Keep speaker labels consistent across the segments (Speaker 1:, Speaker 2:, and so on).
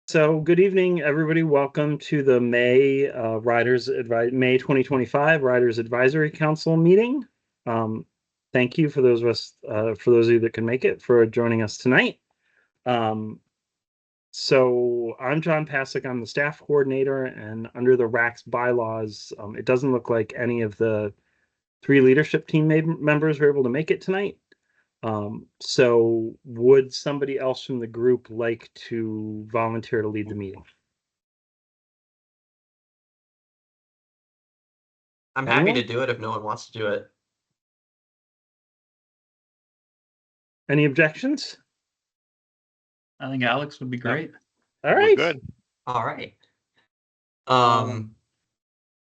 Speaker 1: So, good evening, everybody. Welcome to the May 2025 Riders Advisory Council meeting. Thank you for those of you that can make it, for joining us tonight. So I'm John Pasek. I'm the staff coordinator, and under the RACS bylaws, it doesn't look like any of the three leadership team members were able to make it tonight. So would somebody else from the group like to volunteer to lead the meeting?
Speaker 2: I'm happy
Speaker 1: Anyone?
Speaker 2: to do it if no one wants to do it.
Speaker 1: Any objections?
Speaker 3: I think Alex would be great.
Speaker 1: All
Speaker 4: We're
Speaker 1: right.
Speaker 4: good.
Speaker 2: All right.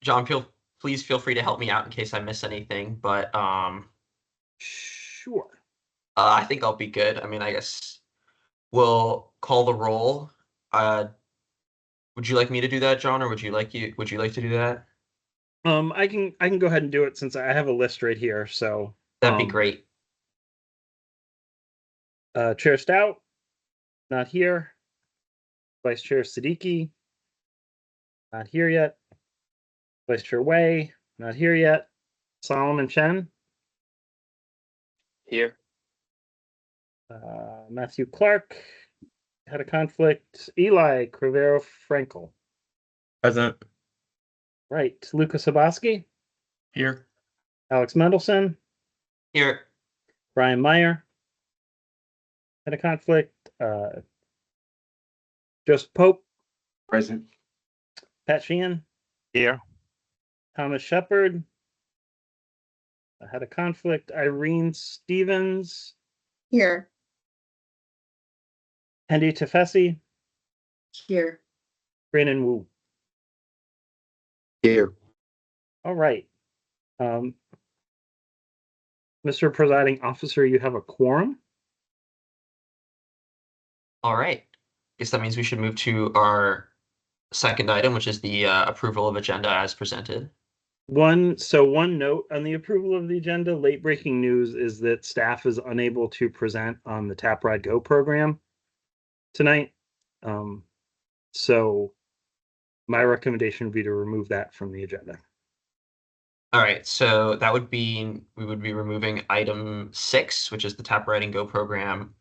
Speaker 2: John, please feel free to help me out in case I miss anything, but
Speaker 1: Sure.
Speaker 2: I think I'll be good. I mean, I guess we'll call the roll. Would you like me to do that, John, or would you like to do that?
Speaker 1: I can go ahead and do it since I have a list right here. So
Speaker 2: That'd be great.
Speaker 1: Chair Stout, not here. Vice Chair Siddiqui, not here yet. Vice Chair Wei, not here yet. Solomon Chen,
Speaker 4: Here.
Speaker 1: Matthew Clark had a conflict. Eli Crivero Frankel,
Speaker 2: Present.
Speaker 1: right. Lucas Haboski,
Speaker 3: Here.
Speaker 1: Alex Mendelson,
Speaker 2: Here.
Speaker 1: Brian Meyer had a conflict. Joseph Pope,
Speaker 4: Present.
Speaker 1: Pat Sheehan,
Speaker 4: Here.
Speaker 1: Thomas Shepard had a conflict. Irene Stevens,
Speaker 5: Here.
Speaker 1: Hendy Tefesi,
Speaker 5: Here.
Speaker 1: Brandon Wu.
Speaker 4: Here.
Speaker 1: All right. Mr. Presiding Officer, you have a quorum.
Speaker 2: All right. Guess that means we should move to our second item, which is the approval of agenda as presented.
Speaker 1: One note on the approval of the agenda. Late breaking news is that staff is unable to present on the Tap Ride Go program tonight. So my recommendation would be to remove that from the agenda.
Speaker 2: All right, so that would be, we would be removing item 6, which is the Tap Ride Go program,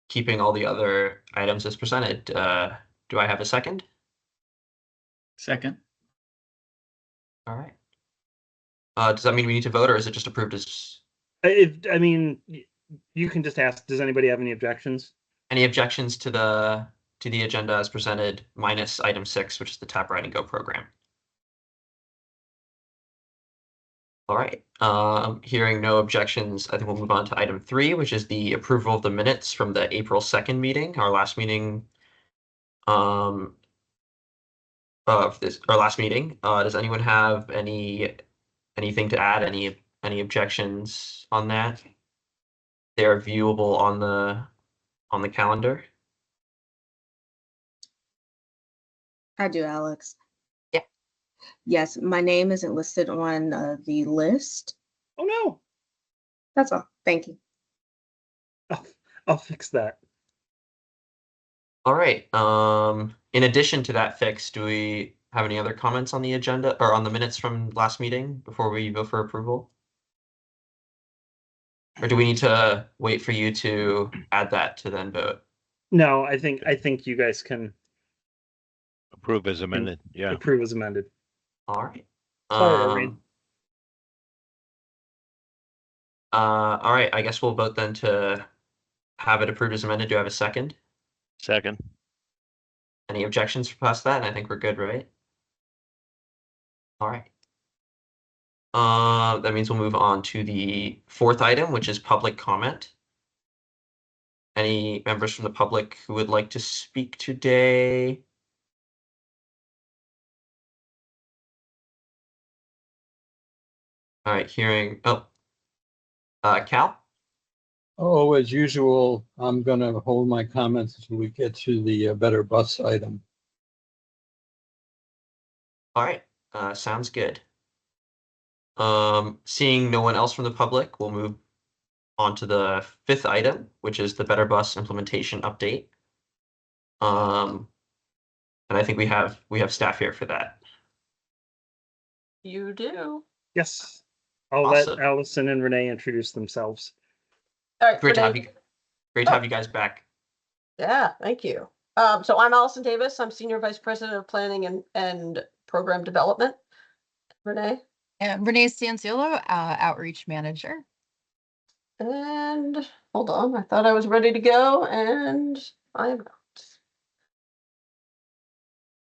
Speaker 2: keeping all the other items as presented. Do I have a second?
Speaker 3: Second.
Speaker 2: All right. Does that mean we need to vote, or is it just approved as?
Speaker 1: I mean, you can just ask, does anybody have any objections?
Speaker 2: Any objections to the agenda as presented, minus item 6, which is the Tap Ride Go program? All right. Hearing no objections, I think we'll move on to item 3, which is the approval of the minutes from the April 2nd meeting, our last meeting. Our last meeting. Does anyone have anything to add? Any objections on that? They are viewable on the calendar.
Speaker 5: I do, Alex.
Speaker 2: Yeah.
Speaker 5: Yes, my name isn't listed on the list.
Speaker 1: Oh no.
Speaker 5: That's all. Thank you.
Speaker 1: I'll fix that.
Speaker 2: All right. In addition to that fix, do we have any other comments on the agenda or on the minutes from last meeting before we vote for approval? Or do we need to wait for you to add that to then vote?
Speaker 1: No, I think you guys can
Speaker 4: Approve as amended. Yeah.
Speaker 1: approve as amended.
Speaker 2: All right.
Speaker 1: Sorry, Irene.
Speaker 2: All right. I guess we'll vote then to have it approved as amended. Do I have a second?
Speaker 4: Second.
Speaker 2: Any objections past that? And I think we're good, right? All right. That means we'll move on to the fourth item, which is public comment. Any members from the public who would like to speak today? All right, Cal?
Speaker 6: Oh, as usual, I'm going to hold my comments until we get to the better bus item.
Speaker 2: All right, sounds good. Seeing no one else from the public, we'll move on to the fifth item, which is the Better Bus implementation update. And I think we have staff here for that.
Speaker 7: You do.
Speaker 1: Yes. I'll
Speaker 2: Awesome.
Speaker 1: let Allison and Renee introduce themselves.
Speaker 7: All right.
Speaker 2: Great to have
Speaker 7: Renee.
Speaker 2: you. Great to have you guys back.
Speaker 7: Yeah, thank you. So I'm Allison Davis. I'm Senior Vice President of Planning and Program Development. Renee.
Speaker 8: Renee Stanciolo, Outreach Manager.
Speaker 7: And hold on, I thought I was ready to go, and I am not.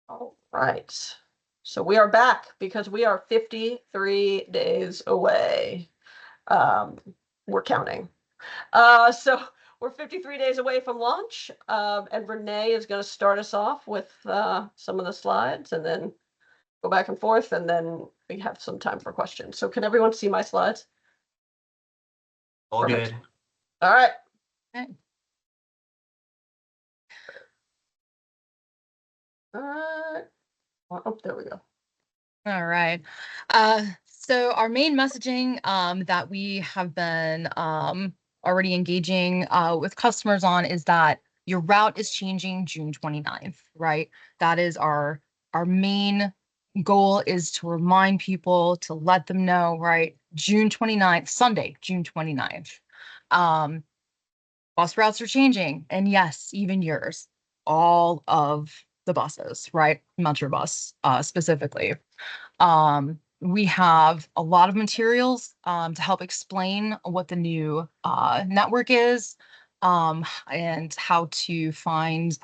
Speaker 7: All right. So we are back because we are 53 days away. We're counting. So we're 53 days away from launch, and Renee is going to start us off with some of the slides and then go back and forth, and then we have some time for questions. So can everyone see my slides?
Speaker 2: All
Speaker 7: Perfect.
Speaker 2: good.
Speaker 7: All right.
Speaker 8: Okay.
Speaker 7: All right. Oh, there we go.
Speaker 8: All right. So our main messaging that we have been already engaging with customers on is that your route is changing June 29th, right? That is our main goal, is to remind people, to let them know, right? June 29th, Sunday, June 29th. Bus routes are changing, and yes, even yours, all of the buses, right? Metrobus specifically. We have a lot of materials to help explain what the new network is, and how to find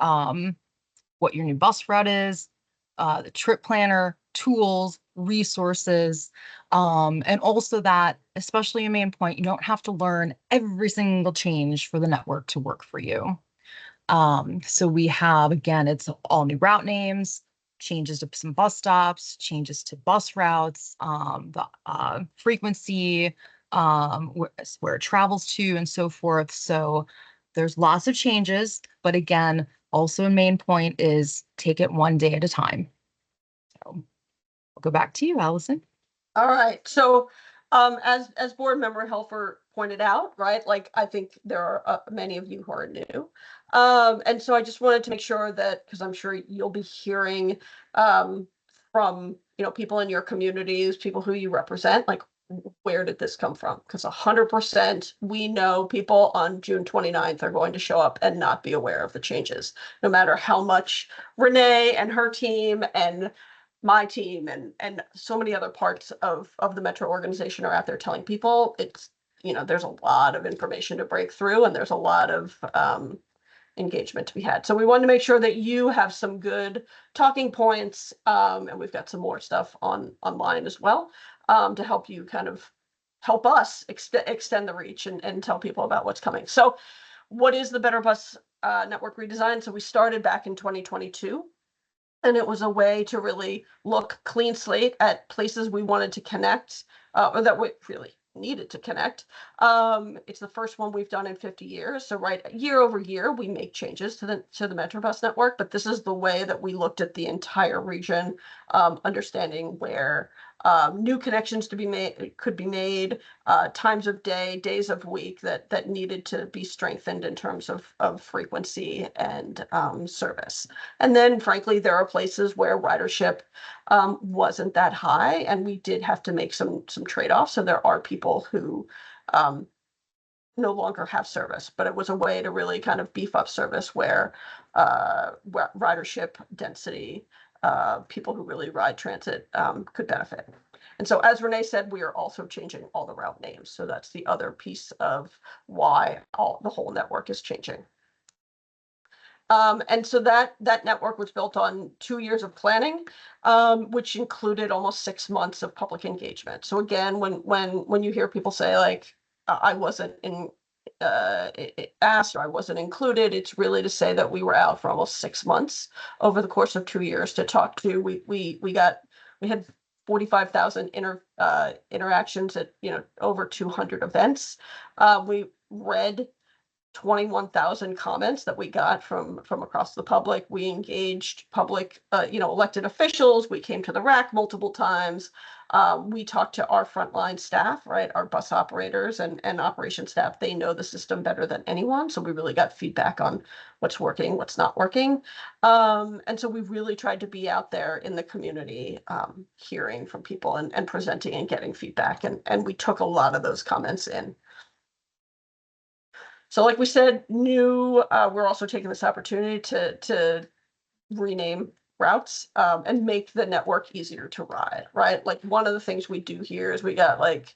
Speaker 8: what your new bus route is, the trip planner, tools, resources, and also that, especially a main point, you don't have to learn every single change for the network to work for you. So we have, again, it's all new route names, changes to some bus stops, changes to bus routes, the frequency, where it travels to, and so forth. So there's lots of changes, but again, also a main point is take it one day at a time. So I'll go back to you, Allison.
Speaker 7: All right. So as board member Helfer pointed out, right, like I think there are many of you who are new. And so I just wanted to make sure that, because I'm sure you'll be hearing from, people in your communities, people who you represent, like, where did this come from? Because 100% we know people on June 29th are going to show up and not be aware of the changes, no matter how much Renee and her team and my team and so many other parts of the Metro organization are out there telling people. It's, there's a lot of information to break through, and there's a lot of engagement to be had. So we wanted to make sure that you have some good talking points, and we've got some more stuff online as well, to help you kind of help us extend the reach and tell people about what's coming. So what is the Better Bus Network redesign? So we started back in 2022. And it was a way to really look clean slate at places we wanted to connect, or that we really needed to connect. It's the first one we've done in 50 years. So right, year over year, we make changes to the Metrobus network, but this is the way that we looked at the entire region, understanding where new connections could be made, times of day, days of week that needed to be strengthened in terms of frequency and service. And then, frankly, there are places where ridership wasn't that high, and we did have to make some trade-offs. So there are people who no longer have service, but it was a way to really kind of beef up service where ridership density, people who really ride transit could benefit. And so, as Renee said, we are also changing all the route names. So that's the other piece of why the whole network is changing. And so that network was built on 2 years of planning, which included almost 6 months of public engagement. So again, when you hear people say, like, I wasn't asked or I wasn't included, it's really to say that we were out for almost 6 months over the course of 2 years to talk to. We had 45,000 interactions at over 200 events. We read 21,000 comments that we got from across the public. We engaged public, elected officials. We came to the RAC multiple times. We talked to our frontline staff, right? Our bus operators and operation staff. They know the system better than anyone. So we really got feedback on what's working, what's not working. And so we really tried to be out there in the community, hearing from people and presenting and getting feedback. And we took a lot of those comments in. So like we said, we're also taking this opportunity to rename routes and make the network easier to ride, right? Like one of the things we do here is we got like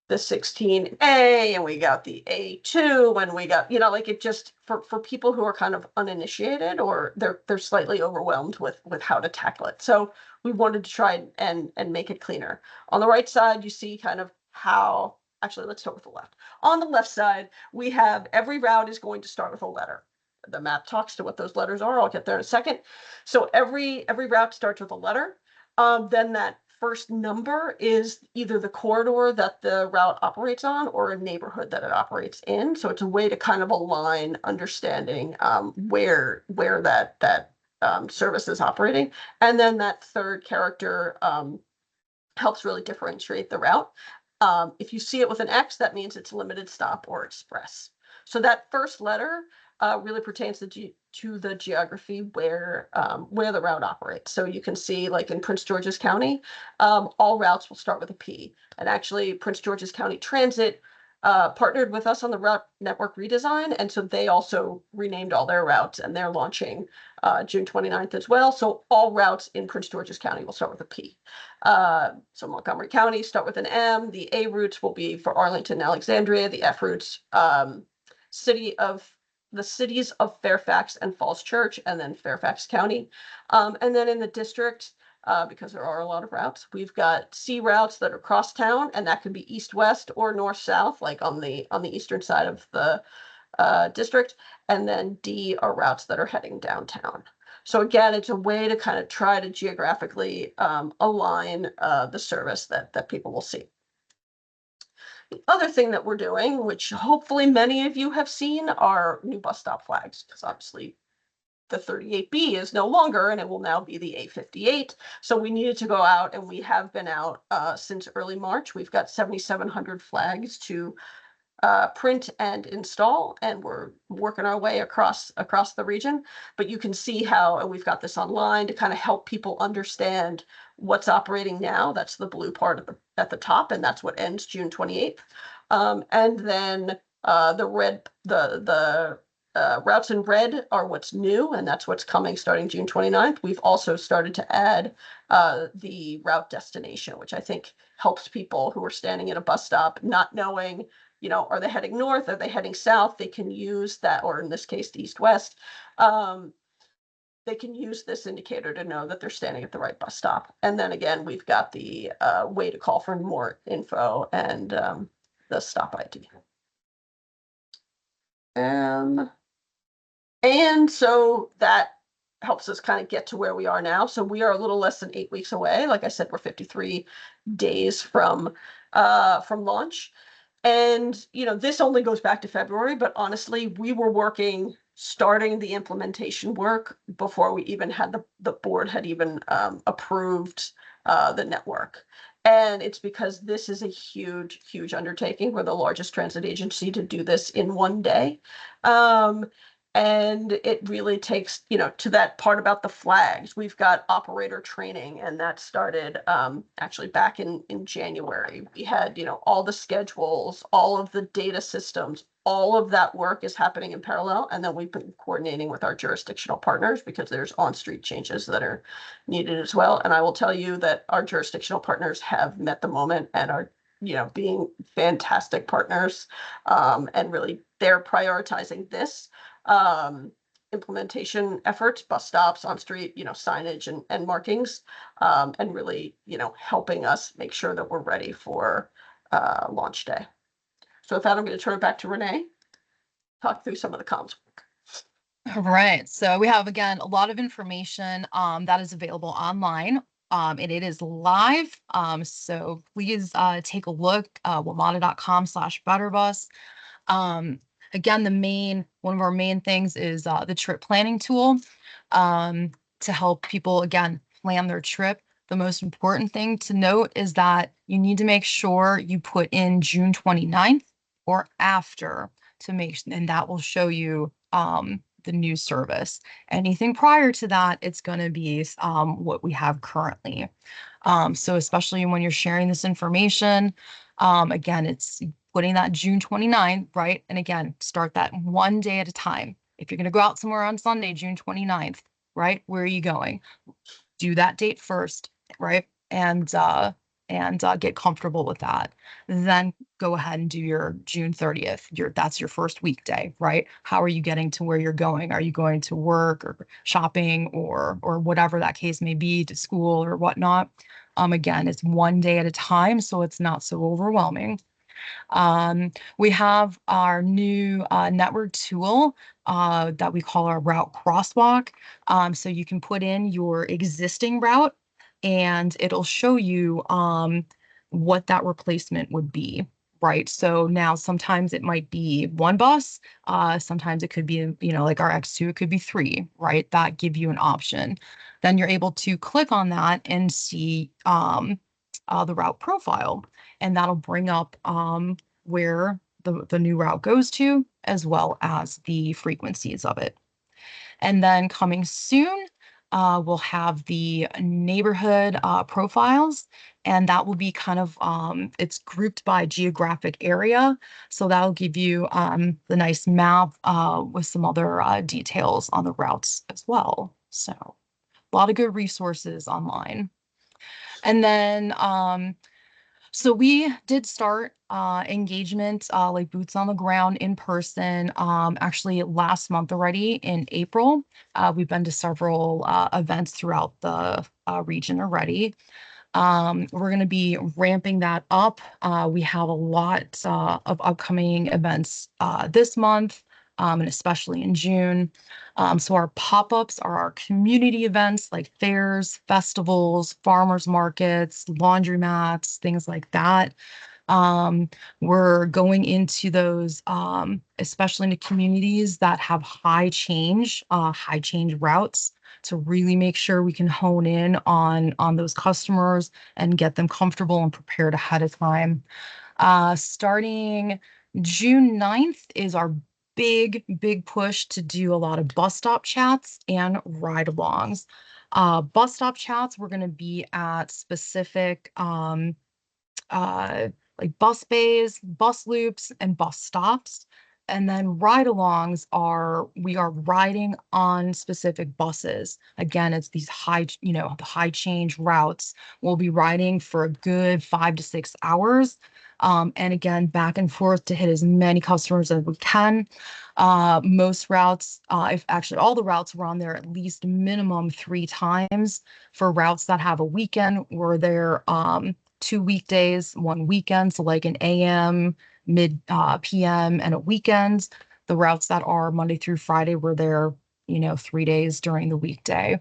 Speaker 7: the 16A and we got the A2 and we got, like it just for people who are kind of uninitiated or they're slightly overwhelmed with how to tackle it. So we wanted to try and make it cleaner. On the right side, you see kind of how. Actually, let's start with the left. On the left side, we have every route is going to start with a letter. The map talks to what those letters are. I'll get there in a second. So every route starts with a letter. Then that first number is either the corridor that the route operates on or a neighborhood that it operates in. So it's a way to kind of align understanding where that service is operating. And then that third character helps really differentiate the route. If you see it with an X, that means it's limited stop or express. So that first letter really pertains to the geography where the route operates. So you can see, like in Prince George's County, all routes will start with a P. And actually, Prince George's County Transit partnered with us on the route network redesign. And so they also renamed all their routes and they're launching June 29th as well. So all routes in Prince George's County will start with a P. So Montgomery County start with an M. The A routes will be for Arlington, Alexandria. The F routes, the cities of Fairfax and Falls Church, and then Fairfax County. And then in the district, because there are a lot of routes, we've got C routes that are cross town, and that can be east-west or north-south, like on the eastern side of the district. And then D are routes that are heading downtown. So again, it's a way to kind of try to geographically align the service that people will see. The other thing that we're doing, which hopefully many of you have seen, are new bus stop flags, because obviously the 38B is no longer, and it will now be the A58. So we needed to go out, and we have been out since early March. We've got 7,700 flags to print and install, and we're working our way across the region. But you can see how, and we've got this online to kind of help people understand what's operating now. That's the blue part at the top, and that's what ends June 28th. And then the red, the routes in red are what's new, and that's what's coming starting June 29th. We've also started to add the route destination, which I think helps people who are standing at a bus stop not knowing, are they heading north? Are they heading south? They can use that, or in this case, east-west. They can use this indicator to know that they're standing at the right bus stop. And then again, we've got the way to call for more info and the stop ID. And so that helps us kind of get to where we are now. So we are a little less than 8 weeks away. Like I said, we're 53 days from launch. And, this only goes back to February, but honestly, we were starting the implementation work before we even had the board had even approved the network. And it's because this is a huge, huge undertaking. We're the largest transit agency to do this in one day. And it really takes, to that part about the flags, we've got operator training, and that started actually back in January. We had, all the schedules, all of the data systems, all of that work is happening in parallel. And then we've been coordinating with our jurisdictional partners because there's on-street changes that are needed as well. And I will tell you that our jurisdictional partners have met the moment and are, being fantastic partners. And really, they're prioritizing this implementation efforts, bus stops, on street, signage and markings, and really, helping us make sure that we're ready for launch day. So with that, I'm going to turn it back to Renee, talk through some of the comms work.
Speaker 8: All right. So we have, again, a lot of information that is available online. And it is live. So please take a look, WMATA.com/BetterBus. Again, one of our main things is the trip planning tool to help people, again, plan their trip. The most important thing to note is that you need to make sure you put in June 29th or after to make, and that will show you the new service. Anything prior to that, it's going to be what we have currently. So especially when you're sharing this information, again, it's putting that June 29th, right? And again, start that one day at a time. If you're going to go out somewhere on Sunday, June 29th, right? Where are you going? Do that date first, right? And get comfortable with that. Then go ahead and do your June 30th. That's your first weekday, right? How are you getting to where you're going? Are you going to work or shopping or whatever that case may be, to school or whatnot? Again, it's one day at a time, so it's not so overwhelming. We have our new network tool that we call our route crosswalk. So you can put in your existing route and it'll show you what that replacement would be. Right. So now sometimes it might be one bus. Sometimes it could be, like our X2, it could be 3, right? That give you an option. Then you're able to click on that and see the route profile, and that'll bring up where the new route goes to, as well as the frequencies of it. And then coming soon, we'll have the neighborhood profiles, and that will be kind of, it's grouped by geographic area. So that'll give you the nice map with some other details on the routes as well. So a lot of good resources online. And then, so we did start engagement, like boots on the ground in person, actually last month already in April. We've been to several events throughout the region already. We're going to be ramping that up. We have a lot of upcoming events this month, and especially in June. So our pop-ups are our community events like fairs, festivals, farmers markets, laundromats, things like that. We're going into those, especially into communities that have high change routes, to really make sure we can hone in on those customers and get them comfortable and prepared ahead of time. Starting June 9th is our big push to do a lot of bus stop chats and ride-alongs. Bus stop chats, we're going to be at specific like bus bays, bus loops, and bus stops. And then ride-alongs we are riding on specific buses. Again, it's these the high change routes. We'll be riding for a good 5 to 6 hours. And again, back and forth to hit as many customers as we can. Most routes, if actually all the routes were on there at least minimum 3 times. For routes that have a weekend, we're there 2 weekdays, 1 weekend, so like an AM, mid PM, and a weekend. The routes that are Monday through Friday were there, 3 days during the weekday.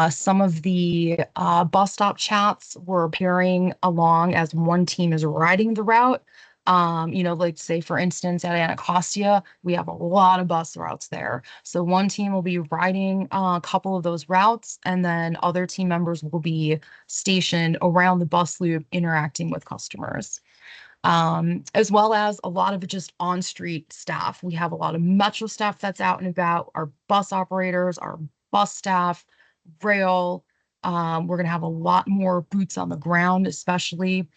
Speaker 8: Some of the bus stop chats were pairing along as one team is riding the route. Like say for instance at Anacostia, we have a lot of bus routes there. So one team will be riding a couple of those routes, and then other team members will be stationed around the bus loop interacting with customers. As well as a lot of just on-street staff. We have a lot of Metro staff that's out and about, our bus operators, our bus staff, rail. We're going to have a lot more boots on the ground, especially.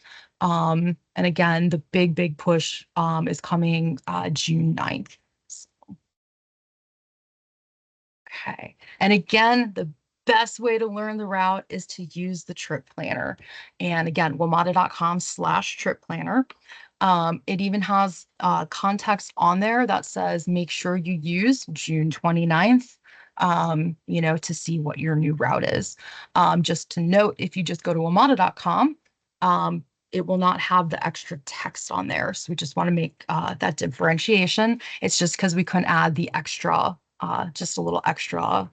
Speaker 8: And again, the big push is coming June 9th. So. Okay. And again, the best way to learn the route is to use the trip planner. And again, wamata.com/trip planner. It even has context on there that says make sure you use June 29th. To see what your new route is. Just to note, if you just go to wamata.com, it will not have the extra text on there. So we just want to make that differentiation. It's just because we couldn't add the extra, just a little extra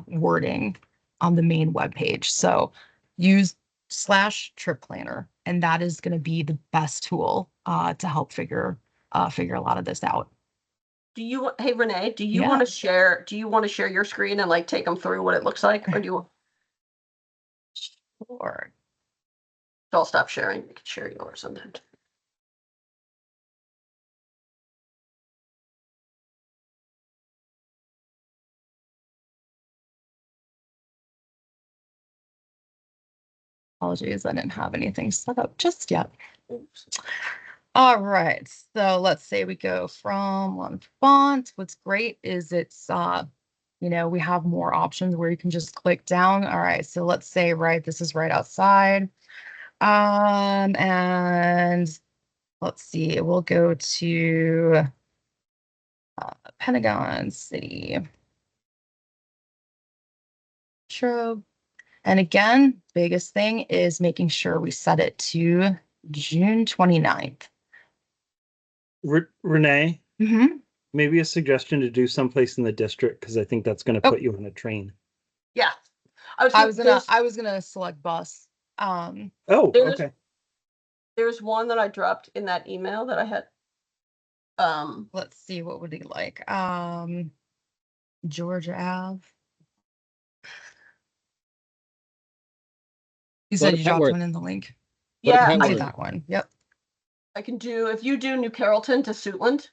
Speaker 8: wording on the main webpage. So use /trip planner, and that is going to be the best tool to help figure a lot of this out.
Speaker 7: hey Renee, do you
Speaker 8: Yeah.
Speaker 7: want to share, your screen and like take them through what it looks like? Or do you,
Speaker 8: Or
Speaker 7: I'll stop sharing, you can share yours and then.
Speaker 8: apologies, I didn't have anything set up just yet.
Speaker 7: Oops.
Speaker 8: All right, so let's say we go from one font. What's great is it's we have more options where you can just click down. All right, so let's say this is right outside. And let's see, we'll go to Pentagon City. Sure. And again, biggest thing is making sure we set it to June 29th.
Speaker 1: Renee,
Speaker 8: Mm-hmm.
Speaker 1: maybe a suggestion to do someplace in the district, because I think that's going to
Speaker 8: Oh.
Speaker 1: put you on a train.
Speaker 7: Yeah.
Speaker 8: I was gonna select bus.
Speaker 1: Oh,
Speaker 7: There's-
Speaker 1: okay.
Speaker 7: There's one that I dropped in that email that I had.
Speaker 8: Let's see, what would he like? Georgia Ave. You said you dropped one in the link.
Speaker 7: Yeah,
Speaker 8: I
Speaker 7: I
Speaker 8: did
Speaker 7: can,
Speaker 8: that one. Yep.
Speaker 7: I can do, if you do New Carrollton to Suitland.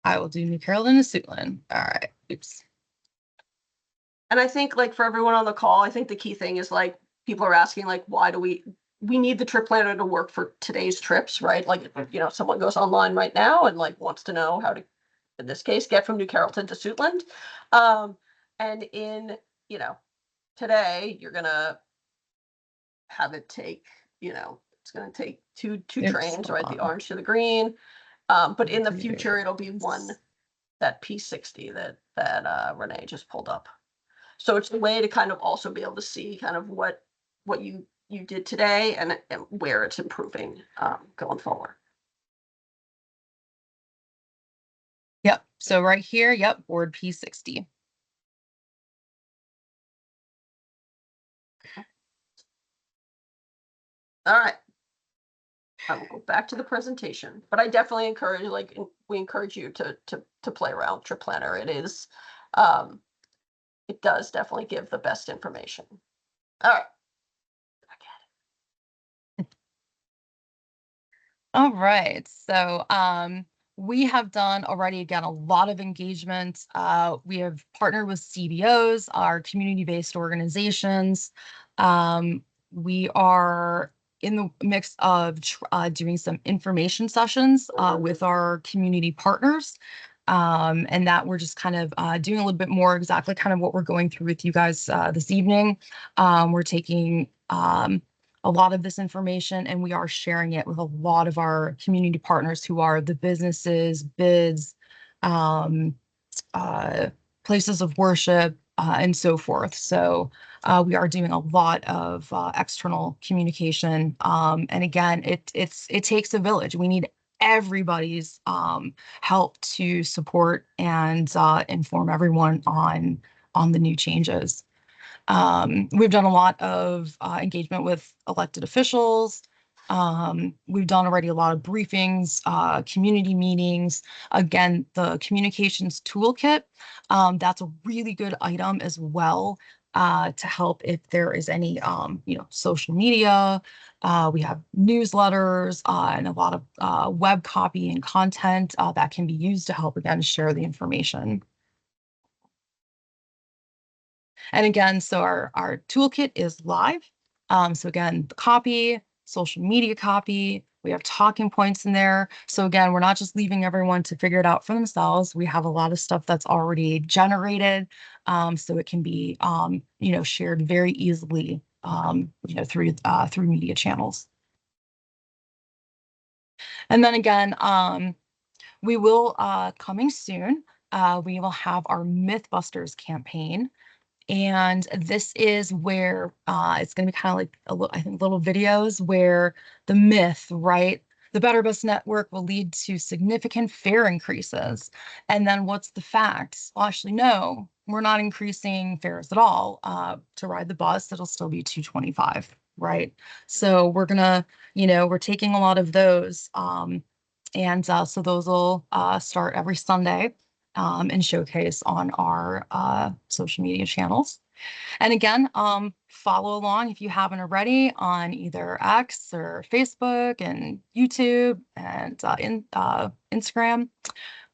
Speaker 8: I will do New Carrollton to Suitland. All right. Oops.
Speaker 7: And I think like for everyone on the call, I think the key thing is like, people are asking like, why do we need the trip planner to work for today's trips, right? Like, someone goes online right now and like wants to know how to, in this case, get from New Carrollton to Suitland. And in, today, you're gonna have it take, it's gonna take two
Speaker 8: Oops,
Speaker 7: trains, right?
Speaker 8: hold
Speaker 7: The
Speaker 8: on.
Speaker 7: orange to the green. But in the future, it'll be that P60 that Renee just pulled up. So it's a way to kind of also be able to see kind of what you did today and where it's improving going forward.
Speaker 8: Yep. So right here, yep, board P60.
Speaker 7: All right. I will go back to the presentation, but I definitely encourage, we encourage you to play around Trip Planner. It is, it does definitely give the best information. All right.
Speaker 8: All right. So we have done already, again, a lot of engagement. We have partnered with CBOs, our community-based organizations. We are in the mix of doing some information sessions with our community partners. And that we're just kind of doing a little bit more exactly kind of what we're going through with you guys this evening. We're taking a lot of this information and we are sharing it with a lot of our community partners who are the businesses, bids, places of worship, and so forth. So we are doing a lot of external communication. And again, it takes a village. We need everybody's help to support and inform everyone on the new changes. We've done a lot of engagement with elected officials. We've done already a lot of briefings, community meetings. Again, the communications toolkit, that's a really good item as well to help if there is any, social media. We have newsletters and a lot of web copy and content that can be used to help, again, share the information. And again, so our toolkit is live. So again, the copy, social media copy, we have talking points in there. So again, we're not just leaving everyone to figure it out for themselves. We have a lot of stuff that's already generated. So it can be, shared very easily, through media channels. And then again, we will, coming soon, we will have our Mythbusters campaign. And this is where it's going to be kind of like I think little videos where the myth, right? The Better Bus Network will lead to significant fare increases. And then what's the facts? Well, actually, no, we're not increasing fares at all. To ride the bus, it'll still be $225, right? So we're gonna, we're taking a lot of those So those will start every Sunday and showcase on our social media channels. And again, follow along if you haven't already on either X or Facebook and YouTube and Instagram.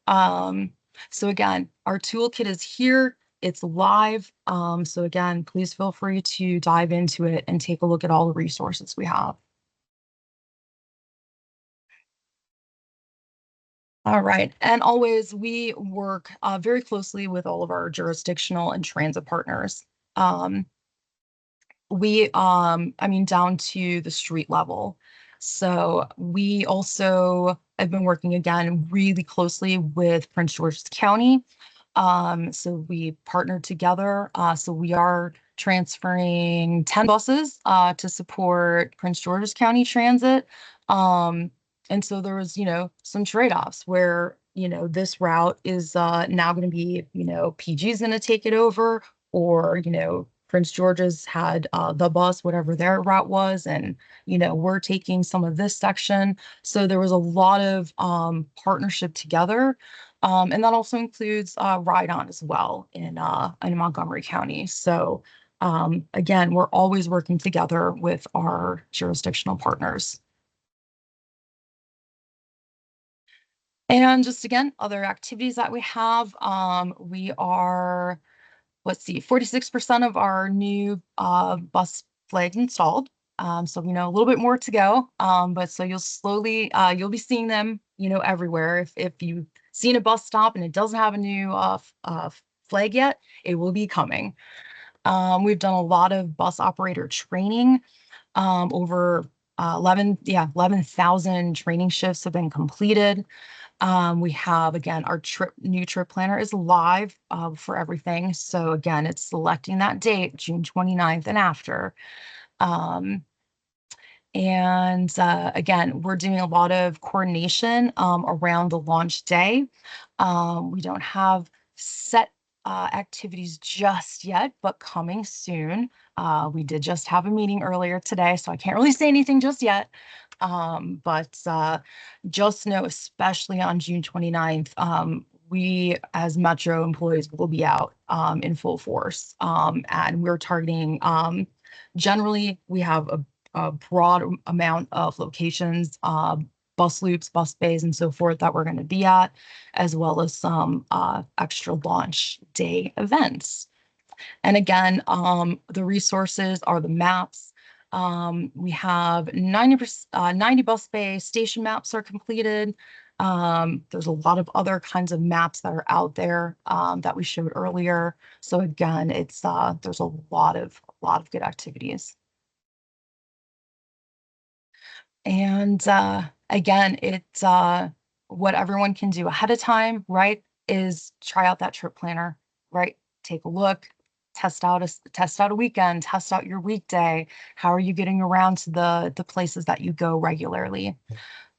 Speaker 8: So again, our toolkit is here. It's live. So again, please feel free to dive into it and take a look at all the resources we have. All right. And always, we work very closely with all of our jurisdictional and transit partners. I mean, down to the street level. So we also have been working again really closely with Prince George's County. So we partnered together. So we are transferring 10 buses to support Prince George's County Transit. And so there was, some trade-offs where, this route is now going to be, PG's going to take it over, or, Prince George's had the bus, whatever their route was, and, we're taking some of this section. So there was a lot of partnership together. And that also includes Ride On as well in Montgomery County. So again, we're always working together with our jurisdictional partners. And just again, other activities that we have, we are, let's see, 46% of our new bus flags installed. So, a little bit more to go. But so you'll slowly, you'll be seeing them, everywhere. If you've seen a bus stop and it doesn't have a new flag yet, it will be coming. We've done a lot of bus operator training. Over 11,000 training shifts have been completed. We have, again, our new trip planner is live for everything. So again, it's selecting that date, June 29th and after. Again, we're doing a lot of coordination around the launch day. We don't have set activities just yet, but coming soon. We did just have a meeting earlier today, so I can't really say anything just yet. But just know, especially on June 29th, we as Metro employees will be out in full force. And we're targeting, generally, we have a broad amount of locations, bus loops, bus bays, and so forth that we're going to be at, as well as some extra launch day events. And again, the resources are the maps. We have 90 bus bay station maps are completed. There's a lot of other kinds of maps that are out there that we showed earlier. So again, it's there's a lot of good activities. And again, it's what everyone can do ahead of time, right, is try out that trip planner, right? Take a look, test out a weekend, test out your weekday. How are you getting around to the places that you go regularly?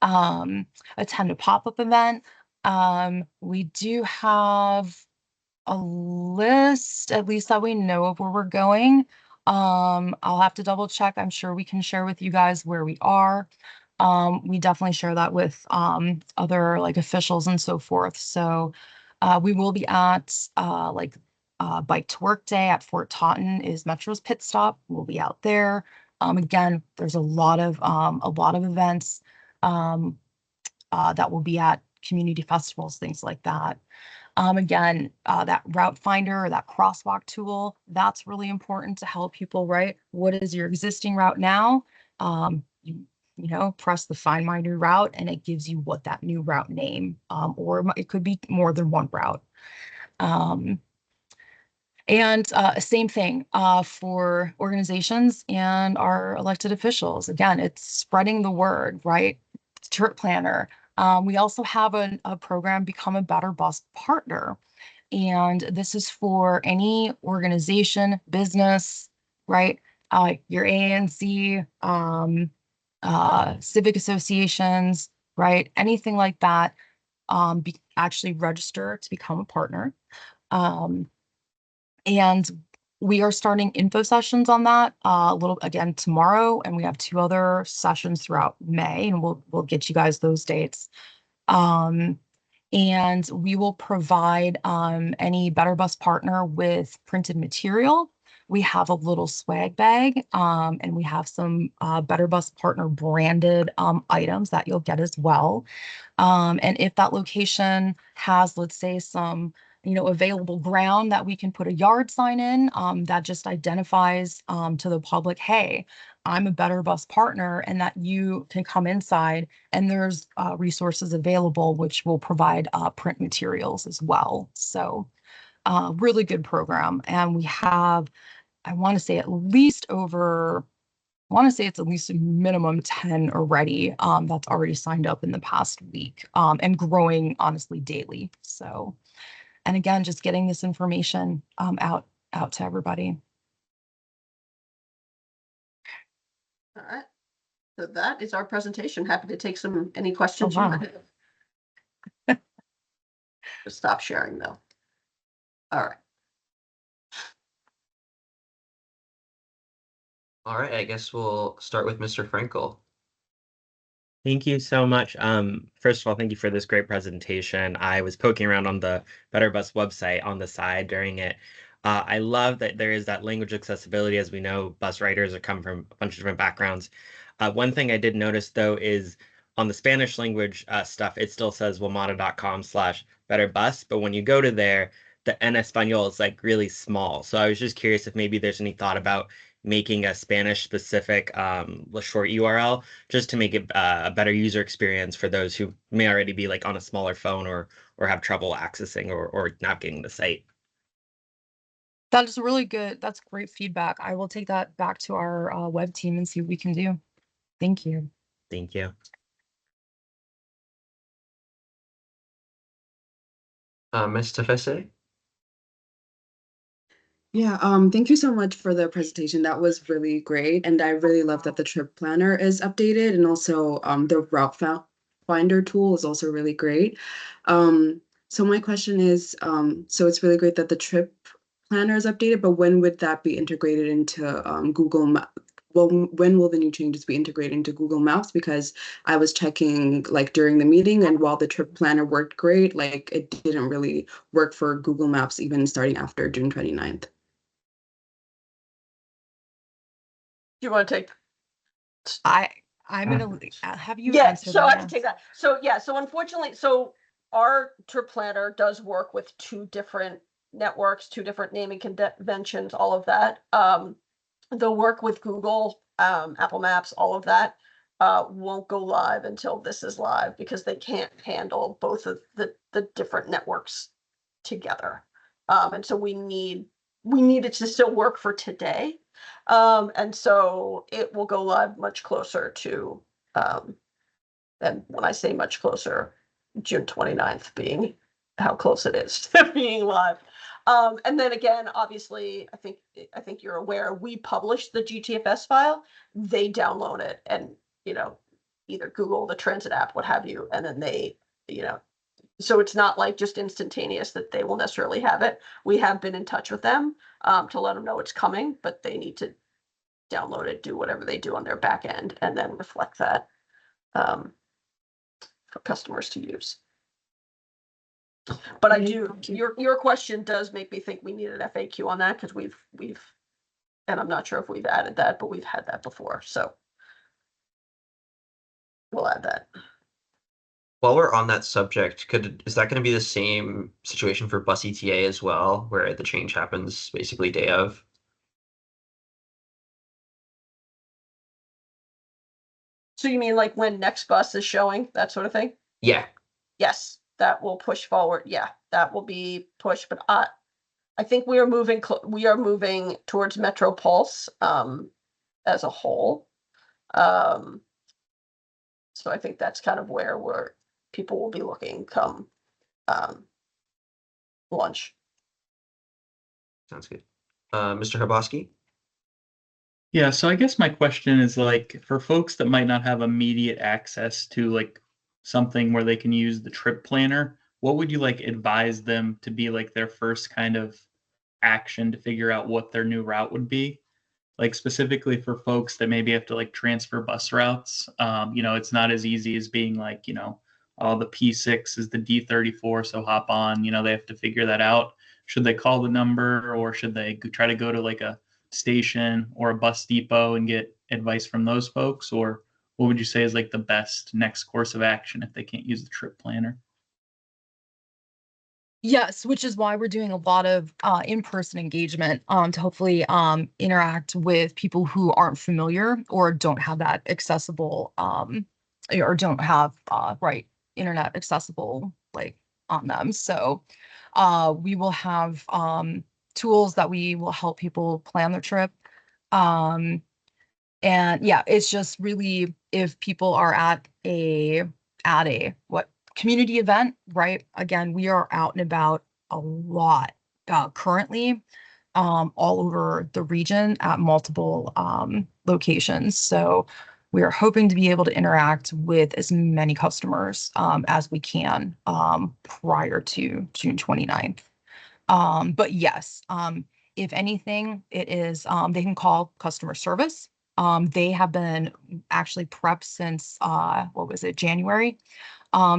Speaker 8: Attend a pop-up event. We do have a list, at least that we know of, where we're going. I'll have to double check. I'm sure we can share with you guys where we are. We definitely share that with other like officials and so forth. So we will be at Bike to Work Day at Fort Totten is Metro's pit stop. We'll be out there. Again, there's a lot of events that will be at community festivals, things like that. Again, that route finder or that crosswalk tool, that's really important to help people, right? What is your existing route now? Press the find my new route and it gives you what that new route name, or it could be more than one route. Same thing for organizations and our elected officials. Again, it's spreading the word, right? Trip planner. We also have a program, Become a Better Bus Partner. And this is for any organization, business, right? Your ANC, civic associations, right? Anything like that, actually register to become a partner. And we are starting info sessions on that again tomorrow, and we have 2 other sessions throughout May, and we'll get you guys those dates. And we will provide any Better Bus partner with printed material. We have a little swag bag, and we have some Better Bus partner branded items that you'll get as well. And if that location has, let's say, some available ground that we can put a yard sign in, that just identifies to the public, hey, I'm a Better Bus partner, and that you can come inside and there's resources available, which will provide print materials as well. So really good program. And we have, I want to say it's at least a minimum 10 already that's already signed up in the past week, and growing honestly daily. So, and again, just getting this information out to everybody.
Speaker 7: All right. So that is our presentation. Happy to take any questions you
Speaker 8: wow.
Speaker 7: might have. Just stop sharing though. All right.
Speaker 2: All right, I guess we'll start with Mr. Frankel.
Speaker 9: Thank you so much. First of all, thank you for this great presentation. I was poking around on the Better Bus website on the side during it. I love that there is that language accessibility. As we know, bus riders are come from a bunch of different backgrounds. One thing I did notice though is on the Spanish language stuff, it still says womata.com/betterbus, but when you go to there, the en español is like really small. So I was just curious if maybe there's any thought about making a Spanish specific short URL just to make it a better user experience for those who may already be like on a smaller phone or have trouble accessing or navigating the site.
Speaker 8: That is really good. That's great feedback. I will take that back to our web team and see what we can do. Thank you.
Speaker 9: Thank you.
Speaker 2: Ms. Tafese?
Speaker 10: Yeah, thank you so much for the presentation. That was really great. And I really love that the trip planner is updated, and also the route finder tool is also really great. So my question is, so it's really great that the trip planner is updated, but when would that be integrated into Google Maps? Well, when will the new changes be integrated into Google Maps? Because I was checking like during the meeting, and while the trip planner worked great, like it didn't really work for Google Maps even starting after June 29th.
Speaker 7: Do you want to take?
Speaker 8: I'm gonna have you
Speaker 7: Yeah,
Speaker 8: answer
Speaker 7: so
Speaker 8: that.
Speaker 7: I have to take that. So yeah, so unfortunately, so our trip planner does work with 2 different networks, 2 different naming conventions, all of that. They'll work with Google, Apple Maps, all of that won't go live until this is live because they can't handle both of the different networks together. And so we need it to still work for today. And so it will go live much closer to, and when I say much closer, June 29th being how close it is to being live. And then again, obviously, I think you're aware, we publish the GTFS file, they download it and, either Google the transit app, what have you, and then they, so it's not like just instantaneous that they will necessarily have it. We have been in touch with them to let them know it's coming, but they need to download it, do whatever they do on their back end, and then reflect that for customers to use. But I do, your question does make me think we need an FAQ on that because we've, and I'm not sure if we've added that, but we've had that before. So we'll add that.
Speaker 2: While we're on that subject, is that going to be the same situation for bus ETA as well, where the change happens basically day of?
Speaker 7: So you mean like when next bus is showing, that sort of thing?
Speaker 2: Yeah.
Speaker 7: Yes, that will push forward. Yeah, that will be pushed. But I think we are moving towards Metro Pulse as a whole. So I think that's kind of where people will be looking come launch.
Speaker 2: Sounds good. Mr. Hrabowski?
Speaker 3: Yeah, so I guess my question is like for folks that might not have immediate access to like something where they can use the trip planner, what would you like advise them to be like their first kind of action to figure out what their new route would be? Like specifically for folks that maybe have to like transfer bus routes. It's not as easy as being like, oh, the P6 is the D34, so hop on. They have to figure that out. Should they call the number, or should they try to go to like a station or a bus depot and get advice from those folks? Or what would you say is like the best next course of action if they can't use the trip planner?
Speaker 8: Yes, which is why we're doing a lot of in-person engagement to hopefully interact with people who aren't familiar or don't have that accessible or don't have right internet accessible like on them. So we will have tools that we will help people plan their trip. And yeah, it's just really if people are at a what community event, right? Again, we are out and about a lot currently all over the region at multiple locations. So we are hoping to be able to interact with as many customers as we can prior to June 29th. But yes, if anything, it is they can call customer service. They have been actually prepped since January.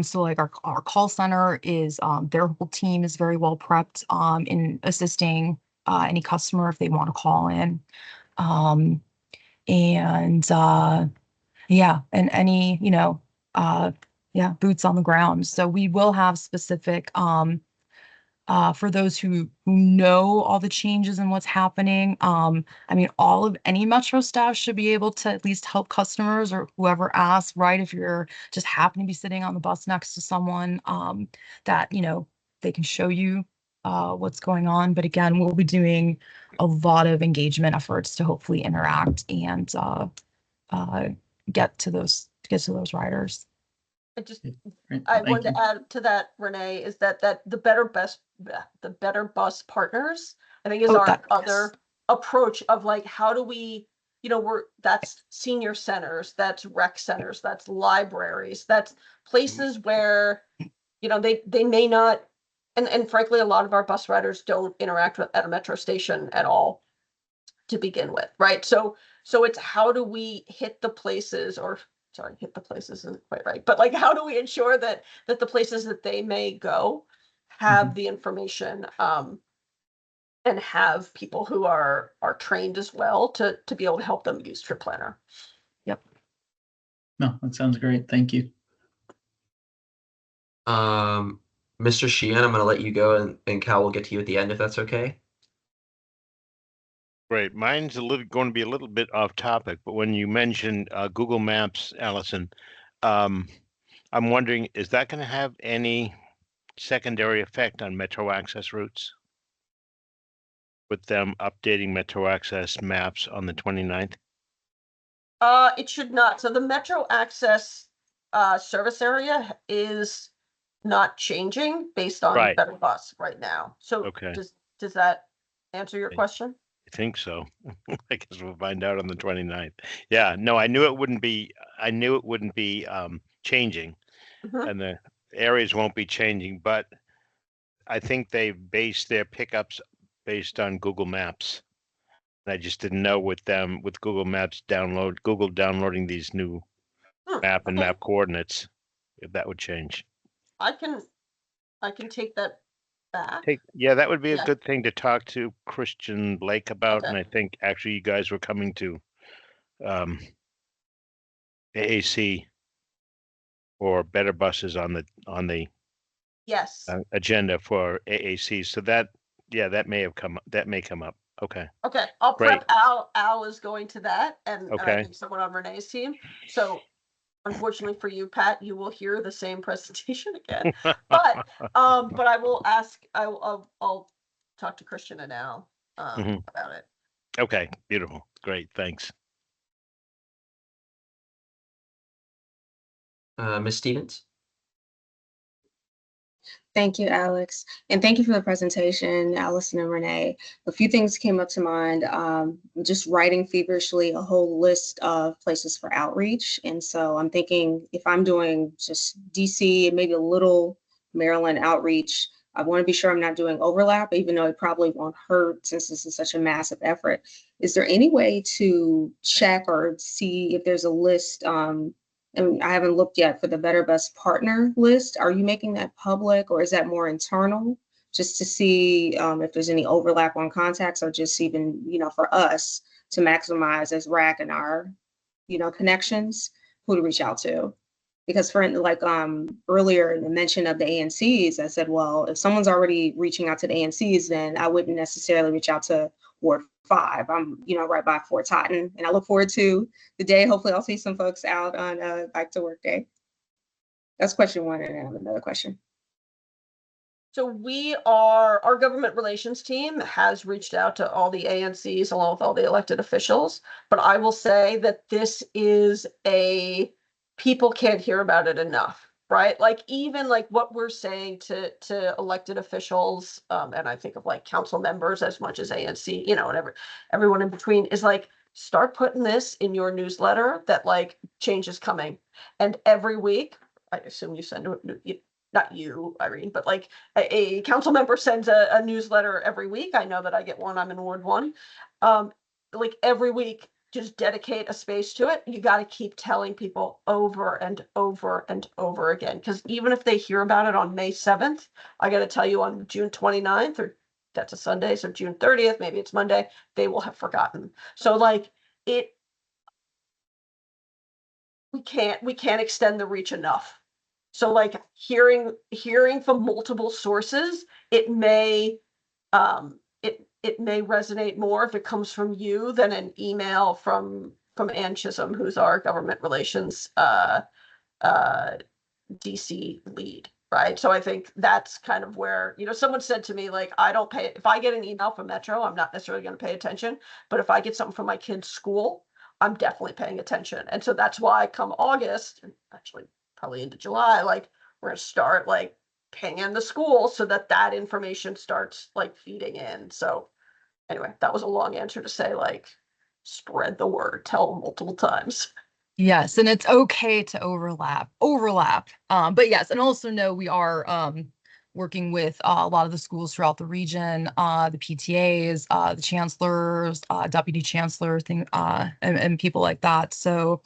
Speaker 8: So like our call center is their whole team is very well prepped in assisting any customer if they want to call in. Yeah, and any, boots on the ground. So we will have specific for those who know all the changes and what's happening. I mean, any Metro staff should be able to at least help customers or whoever asks, right? If you're just happen to be sitting on the bus next to someone that, they can show you what's going on. But again, we'll be doing a lot of engagement efforts to hopefully interact and get to those riders.
Speaker 7: I wanted to add to that, Renee, is that the Better Bus Partners, I think is our other approach of like, how do we, that's senior centers, that's rec centers, that's libraries, that's places where, they may not, and frankly, a lot of our bus riders don't interact at a metro station at all to begin with, right? So it's how do we hit the places hit the places isn't quite right, but like, how do we ensure that the places that they may go have the information and have people who are trained as well to be able to help them use Trip Planner.
Speaker 8: Yep.
Speaker 3: No, that sounds great. Thank you.
Speaker 2: Mr. Sheehan, I'm going to let you go, and Cal will get to you at the end if that's okay.
Speaker 4: Great. Mine's going to be a little bit off topic, but when you mentioned Google Maps, Allison, I'm wondering, is that going to have any secondary effect on Metro Access routes with them updating Metro Access maps on the 29th?
Speaker 7: It should not. So the Metro Access service area is not changing based on Better Bus right now. So
Speaker 4: okay.
Speaker 7: Does that answer your question?
Speaker 4: I think so. I guess we'll find out on the 29th. Yeah, no, I knew it wouldn't be changing, and the areas won't be changing, but I think they base their pickups based on Google Maps. I just didn't know with Google Maps downloading these new map coordinates, if that would change.
Speaker 7: I can take that back.
Speaker 4: That would be a good thing to talk to Christian Blake about. Okay. And I think actually you guys were coming to AAC or Better Buses on the
Speaker 7: yes
Speaker 4: agenda for AAC. So that may come up. Okay.
Speaker 7: Okay. I'll prep Al. Al is going to that, and I think someone on Renee's team. So unfortunately for you, Pat, you will hear the same presentation again. But I will ask. I'll talk to Christian and Al about it.
Speaker 4: Okay. Beautiful. Great. Thanks.
Speaker 2: Ms. Stevens.
Speaker 5: Thank you, Alex. And thank you for the presentation, Allison and Renee. A few things came up to mind, just writing feverishly a whole list of places for outreach. And so I'm thinking if I'm doing just DC and maybe a little Maryland outreach, I want to be sure I'm not doing overlap, even though it probably won't hurt since this is such a massive effort. Is there any way to check or see if there's a list, and and I haven't looked yet for the Better Bus partner list. Are you making that public, or is that more internal? Just to see if there's any overlap on contacts, or just even, for us to maximize as RAC and our, connections, who to reach out to. Because for like earlier in the mention of the ANCs, I said, well, if someone's already reaching out to the ANCs, then I wouldn't necessarily reach out to Ward 5. I'm, right by Fort Totten, and I look forward to the day. Hopefully I'll see some folks out on Bike to Work Day. That's question one, and I have another question.
Speaker 7: So our government relations team has reached out to all the ANCs along with all the elected officials, but I will say that this is people can't hear about it enough, right? Like even like what we're saying to elected officials, and I think of like council members as much as ANC, and everyone in between, is like, start putting this in your newsletter that like change is coming. And every week, I assume you send not you, Irene, but like a council member sends a newsletter every week. I know that I get one. I'm in Ward 1. Like every week, just dedicate a space to it. You got to keep telling people over and over and over again, because even if they hear about it on May 7th, I got to tell you on June 29th, or that's a Sunday, so June 30th, maybe it's Monday, they will have forgotten. So like we can't extend the reach enough. So like hearing from multiple sources, it may it may resonate more if it comes from you than an email from Ann Chisholm, who's our government relations DC lead, right? So I think that's kind of where, someone said to me, like, if I get an email from Metro, I'm not necessarily going to pay attention, but if I get something from my kid's school, I'm definitely paying attention. And so that's why come August, and actually probably into July, like we're going to start like pinging the school so that information starts like feeding in. So anyway, that was a long answer to say, like, spread the word, tell them multiple times.
Speaker 8: Yes, and it's okay to overlap. But yes, and also know we are working with a lot of the schools throughout the region, the PTAs, the chancellors, deputy chancellor and people like that. So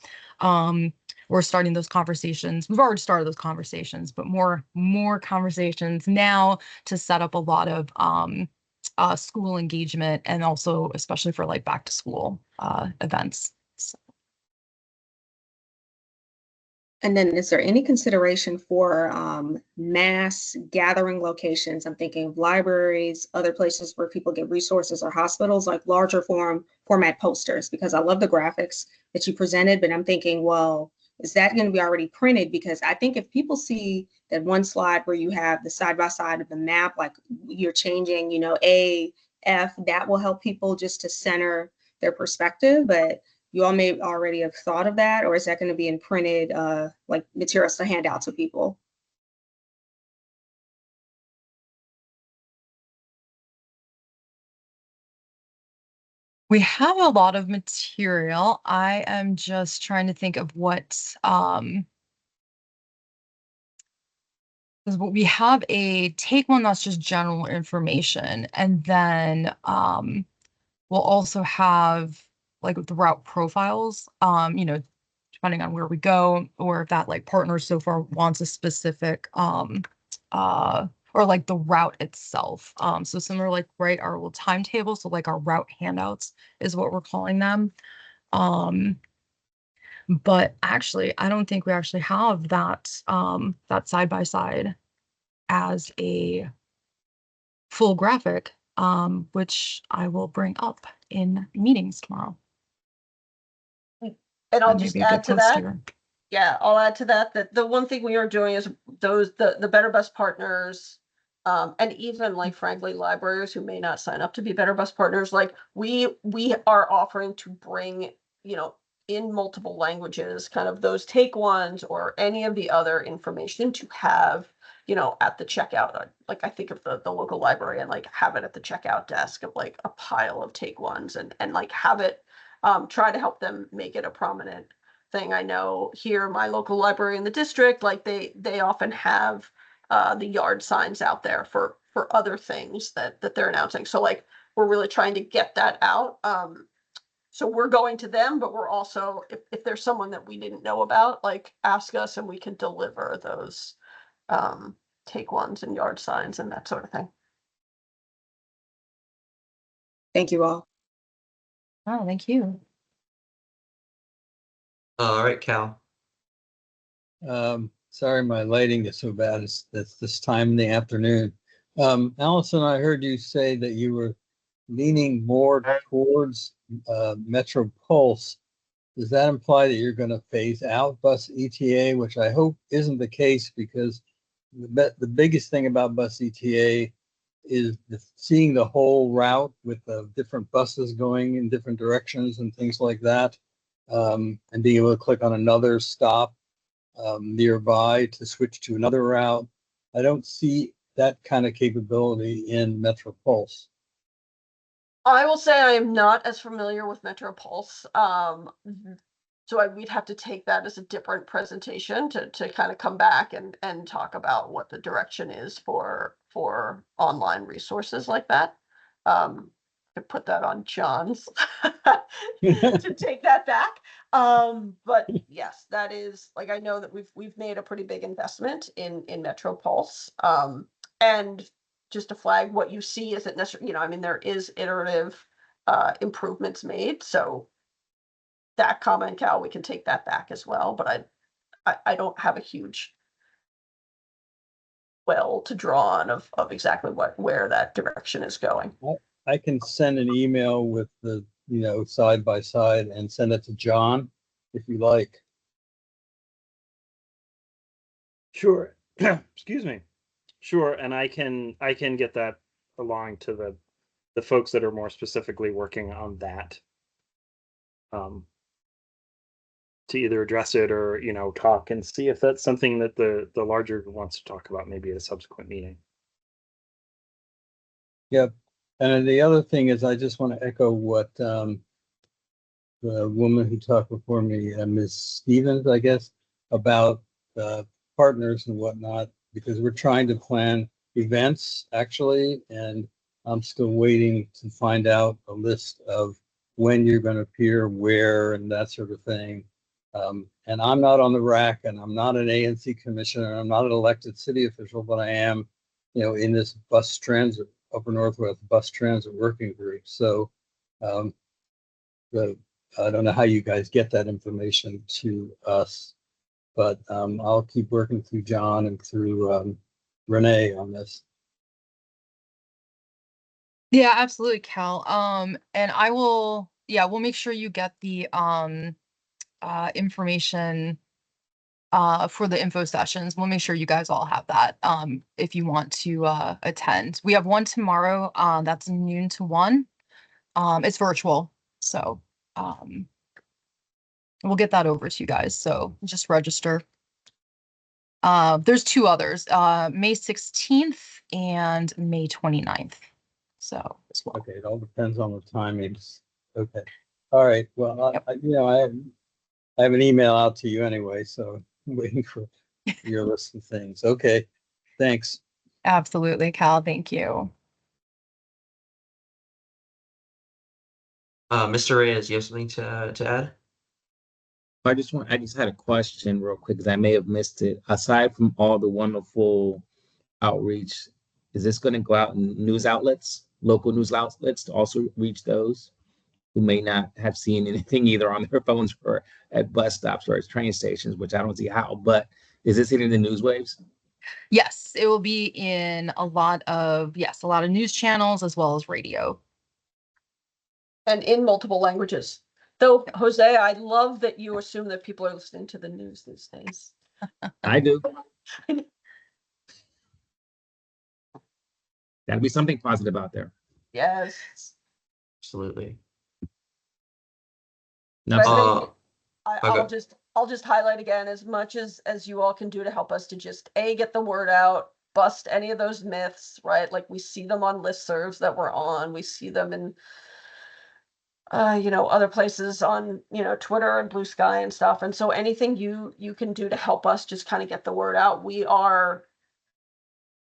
Speaker 8: we're starting those conversations. We've already started those conversations, but more conversations now to set up a lot of school engagement, and also especially for like back to school events. So.
Speaker 5: And then is there any consideration for mass gathering locations? I'm thinking of libraries, other places where people get resources, or hospitals, like larger format posters, because I love the graphics that you presented, but I'm thinking, well, is that going to be already printed? Because I think if people see that one slide where you have the side-by-side of the map, like you're changing, A, F, that will help people just to center their perspective. But you all may already have thought of that, or is that going to be in printed like materials to hand out to people?
Speaker 8: We have a lot of material. I am just trying to think of what because we have a take one that's just general information, and then we'll also have like the route profiles, depending on where we go, or if that like partner so far wants a specific or like the route itself. So similar, like, right, our little timetable, so like our route handouts is what we're calling them. But actually, I don't think we actually have that that side by side as a full graphic, which I will bring up in meetings tomorrow.
Speaker 7: And I'll just add to that. Yeah, I'll add to that the one thing we are doing is the Better Bus partners, and even like frankly libraries who may not sign up to be Better Bus partners, like we are offering to bring, in multiple languages, kind of those take ones or any of the other information to have, at the checkout. Like I think of the local library and like have it at the checkout desk of like a pile of take ones, and like have it try to help them make it a prominent thing. I know here, my local library in the district, like they often have the yard signs out there for other things that they're announcing. So like we're really trying to get that out. So we're going to them, but we're also, if there's someone that we didn't know about, like ask us and we can deliver those take ones and yard signs and that sort of thing.
Speaker 5: Thank you all.
Speaker 8: Oh, thank you.
Speaker 2: All right, Cal.
Speaker 6: Sorry, my lighting is so bad. It's this time in the afternoon. Allison, I heard you say that you were leaning more towards Metro Pulse. Does that imply that you're going to phase out bus ETA, which I hope isn't the case, because the biggest thing about bus ETA is seeing the whole route with the different buses going in different directions and things like that, and being able to click on another stop nearby to switch to another route. I don't see that kind of capability in Metro Pulse.
Speaker 7: I will say I am not as familiar with Metro Pulse. So we'd have to take that as a different presentation to kind of come back and talk about what the direction is for online resources like that. To put that on John's to take that back. But yes, that is, like, I know that we've made a pretty big investment in Metro Pulse. And just to flag, what you see isn't necessarily, I mean, there is iterative improvements made. So that comment, Cal, we can take that back as well. But I don't have a huge well to draw on of exactly where that direction is going.
Speaker 6: I can send an email with the, side by side and send it to John if you like.
Speaker 1: Sure. Excuse me. Sure. And I can get that along to the folks that are more specifically working on that. To either address it or, talk and see if that's something that the larger group wants to talk about, maybe at a subsequent meeting.
Speaker 6: Yep. And the other thing is, I just want to echo what the woman who talked before me, Ms. Stevens, I guess, about partners and whatnot, because we're trying to plan events actually, and I'm still waiting to find out a list of when you're going to appear, where, and that sort of thing. And I'm not on the RAC, and I'm not an ANC commissioner. I'm not an elected city official, but I am, in this bus transit, Upper Northwest Bus Transit Working Group. So I don't know how you guys get that information to us, but I'll keep working through John and through Renee on this.
Speaker 8: Yeah, absolutely, Cal. And I will, we'll make sure you get the information for the info sessions. We'll make sure you guys all have that if you want to attend. We have one tomorrow, that's noon to 1. It's virtual, so we'll get that over to you guys, so just register. There's 2 others, May 16th and May 29th, so as well.
Speaker 6: Okay, it all depends on the timings. Okay, all right, well,
Speaker 8: Yep.
Speaker 6: I have an email out to you anyway, so I'm waiting for your list of things. Okay, thanks.
Speaker 8: Absolutely, Cal, thank you.
Speaker 2: Mr. Reyes, you have something to add?
Speaker 11: I just had a question real quick because I may have missed it. Aside from all the wonderful outreach, is this going to go out in news outlets, local news outlets, to also reach those who may not have seen anything either on their phones or at bus stops or at train stations, which I don't see how, but is this hitting the news waves?
Speaker 8: Yes, it will be in a lot of news channels as well as radio.
Speaker 7: And in multiple languages. Though, Jose, I love that you assume that people are listening to the news these days.
Speaker 11: I do. That'd be something positive out there.
Speaker 7: Yes.
Speaker 2: Absolutely.
Speaker 11: No,
Speaker 7: I'll just highlight again, as much as you all can do to help us to just get the word out, bust any of those myths, right? Like, we see them on listservs that we're on, we see them in other places on, Twitter and Blue Sky and stuff. And so anything you can do to help us just kind of get the word out. We are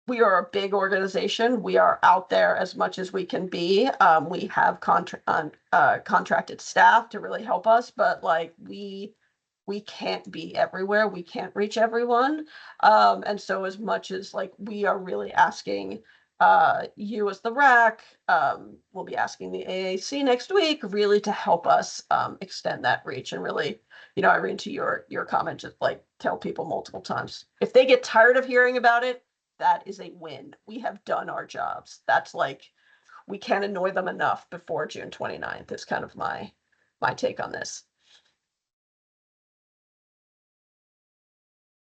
Speaker 7: we are a big organization. We are out there as much as we can be. We have contracted staff to really help us, but like we can't be everywhere. We can't reach everyone. And so as much as like we are really asking you as the RAC, we'll be asking the AAC next week really to help us extend that reach and really, you know, Irene, to your comment, just like tell people multiple times. If they get tired of hearing about it, that is a win. We have done our jobs. That's like, we can't annoy them enough before June 29th is kind of my take on this.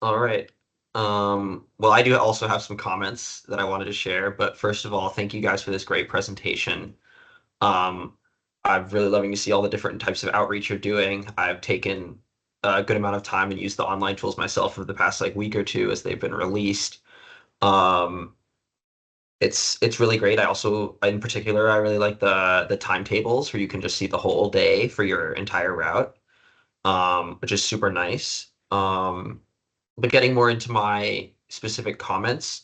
Speaker 2: All right. Well, I do also have some comments that I wanted to share, but first of all, thank you guys for this great presentation. I'm really loving to see all the different types of outreach you're doing. I've taken a good amount of time and used the online tools myself for the past like week or two as they've been released. It's really great. I also, in particular, I really like the timetables where you can just see the whole day for your entire route, which is super nice. But getting more into my specific comments,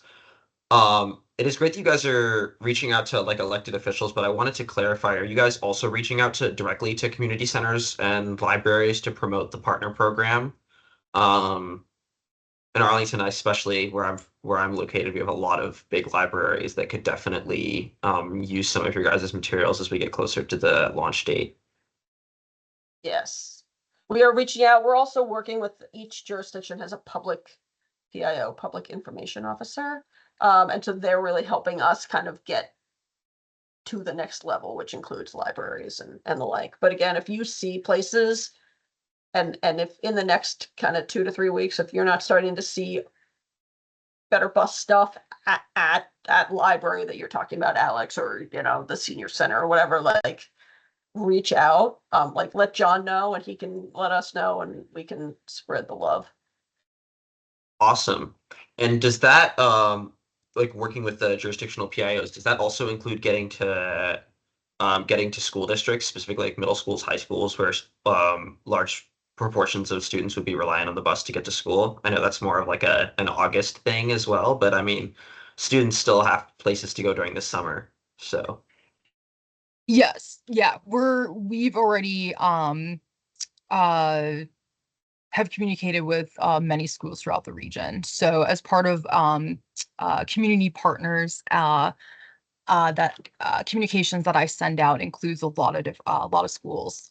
Speaker 2: it is great that you guys are reaching out to like elected officials, but I wanted to clarify, are you guys also reaching out to directly to community centers and libraries to promote the partner program? In Arlington, especially where I'm located, we have a lot of big libraries that could definitely use some of your guys' materials as we get closer to the launch date.
Speaker 7: Yes, we are reaching out. We're also working with each jurisdiction has a public PIO, public information officer. And so they're really helping us kind of get to the next level, which includes libraries and the like. But again, if you see places and if in the next kind of 2 to 3 weeks, if you're not starting to see better bus stuff at library that you're talking about, Alex, or, you know, the senior center or whatever, like reach out, like let John know and he can let us know and we can spread the love.
Speaker 2: Awesome. And does that like working with the jurisdictional PIOs, does that also include getting to school districts, specifically like middle schools, high schools, where large proportions of students would be relying on the bus to get to school? I know that's more of like an August thing as well, but I mean, students still have places to go during the summer, so.
Speaker 8: Yes, yeah, we've already have communicated with many schools throughout the region. So as part of community partners, that communications that I send out includes a lot of schools,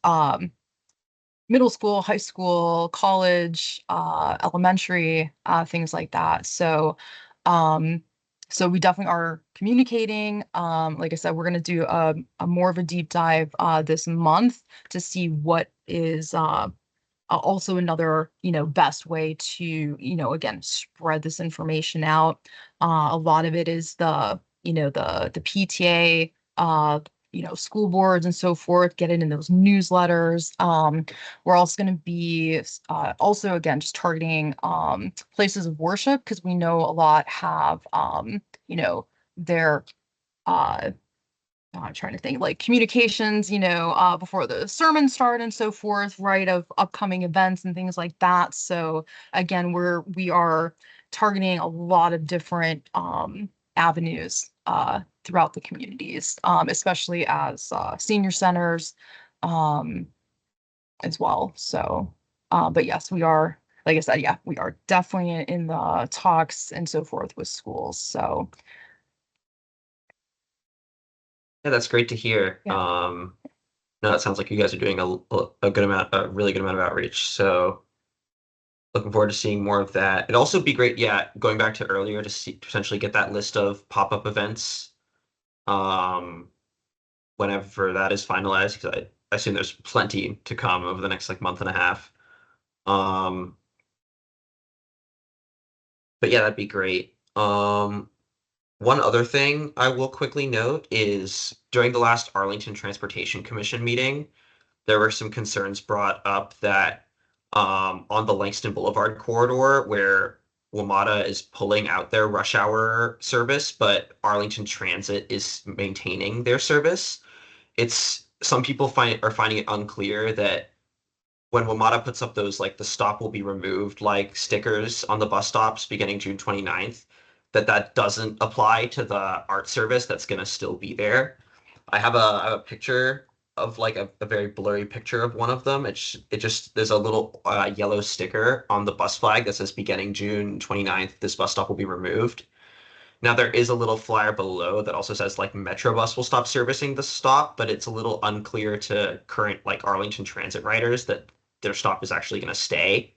Speaker 8: middle school, high school, college, elementary, things like that. So so we definitely are communicating. Like I said, we're going to do a more of a deep dive this month to see what is also another, you know, best way to, you know, again, spread this information out. A lot of it is the, you know, the PTA, you know, school boards and so forth, get it in those newsletters. We're also going to be also, again, just targeting places of worship, because we know a lot have, you know, their I'm trying to think, like communications, you know, before the sermon start and so forth, right, of upcoming events and things like that. So again, we are targeting a lot of different avenues throughout the communities, especially as senior centers as well. So, but yes, we are, like I said, yeah, we are definitely in the talks and so forth with schools. So.
Speaker 2: Yeah, that's great to hear.
Speaker 8: Yeah.
Speaker 2: No, it sounds like you guys are doing a good amount, a really good amount of outreach. So looking forward to seeing more of that. It'd also be great, yeah, going back to earlier to see potentially get that list of pop-up events whenever that is finalized, because I assume there's plenty to come over the next like month and a half. But yeah, that'd be great. One other thing I will quickly note is during the last Arlington Transportation Commission meeting, there were some concerns brought up that on the Langston Boulevard corridor, where WMATA is pulling out their rush hour service, but Arlington Transit is maintaining their service. Some people are finding it unclear that when WMATA puts up those like the stop will be removed like stickers on the bus stops beginning June 29th, that doesn't apply to the art service that's going to still be there. I have a picture of like a very blurry picture of one of them. It just there's a little yellow sticker on the bus flag that says beginning June 29th, this bus stop will be removed. Now there is a little flyer below that also says like Metrobus will stop servicing the stop, but it's a little unclear to current like Arlington Transit riders that their stop is actually going to stay.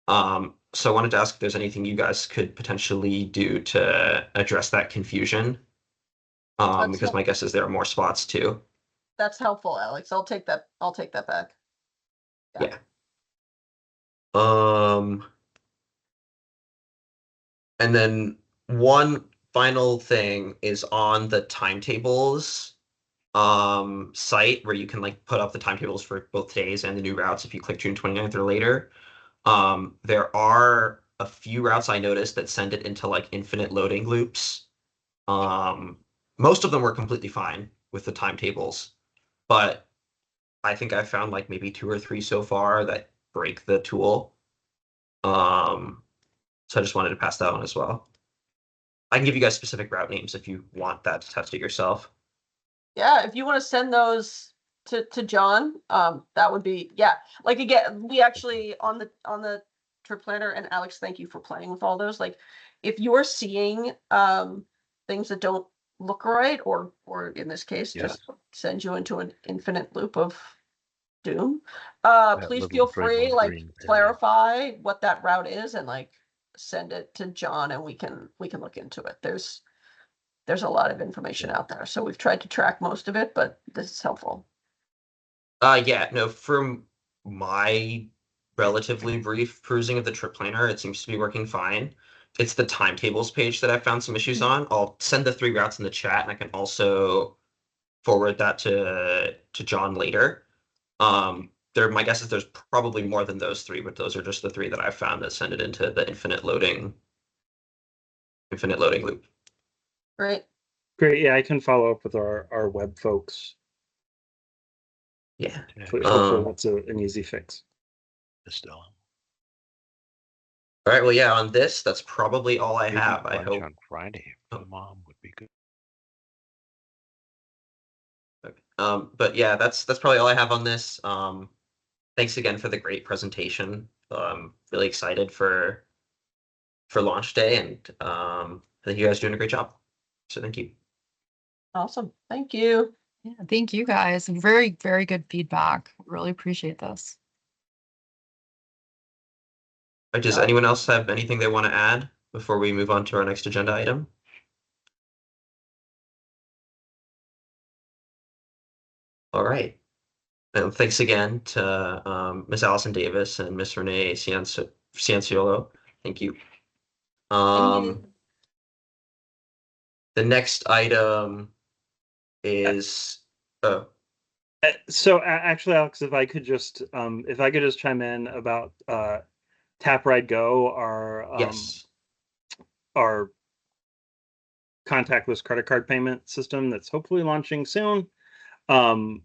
Speaker 2: So I wanted to ask if there's anything you guys could potentially do to address that confusion. Because my guess is there are more spots too.
Speaker 7: That's helpful, Alex. I'll take that back.
Speaker 2: Yeah. And then one final thing is on the timetables site where you can like put up the timetables for both days and the new routes if you click June 29th or later. There are a few routes I noticed that send it into like infinite loading loops. Most of them were completely fine with the timetables, but I think I found like maybe 2 or 3 so far that break the tool. So I just wanted to pass that on as well. I can give you guys specific route names if you want that to test it yourself.
Speaker 7: Yeah, if you want to send those to John, that would be, yeah. Like again, we actually on the trip planner, and Alex, thank you for playing with all those. Like if you're seeing things that don't look right, or in this case,
Speaker 4: Yeah.
Speaker 7: just send you into an infinite loop of doom.
Speaker 4: That
Speaker 7: Please
Speaker 4: little
Speaker 7: feel
Speaker 4: red
Speaker 7: free,
Speaker 4: one,
Speaker 7: like
Speaker 4: green area.
Speaker 7: clarify what that route is and like send it to John and we can look into it. There's a lot of information out there. So we've tried to track most of it, but this is helpful.
Speaker 2: Yeah, no, from my relatively brief perusing of the trip planner, it seems to be working fine. It's the timetables page that I found some issues on. I'll send the 3 routes in the chat, and I can also forward that to John later. My guess is there's probably more than those 3, but those are just the 3 that I found that send it into the infinite loading loop.
Speaker 7: Great.
Speaker 1: Great. Yeah, I can follow up with our web folks.
Speaker 2: Yeah.
Speaker 1: Hopefully that's an easy fix.
Speaker 4: Still.
Speaker 2: All right. Well, yeah. On this, that's probably all I have. I hope
Speaker 4: on Friday. The mom would be good.
Speaker 2: But yeah, that's probably all I have on this. Thanks again for the great presentation. Really excited for launch day, and I think you guys are doing a great job. So thank you.
Speaker 7: Awesome. Thank you.
Speaker 8: Yeah, thank you guys. Very, very good feedback. Really appreciate this.
Speaker 2: Does anyone else have anything they want to add before we move on to our next agenda item? All right. And thanks again to Ms. Allison Davis and Ms. Renee Cianciolo. Thank you. The next item is
Speaker 1: So actually, Alex, if I could just chime in about Tap Ride Go,
Speaker 2: yes.
Speaker 1: our contactless credit card payment system that's hopefully launching soon. You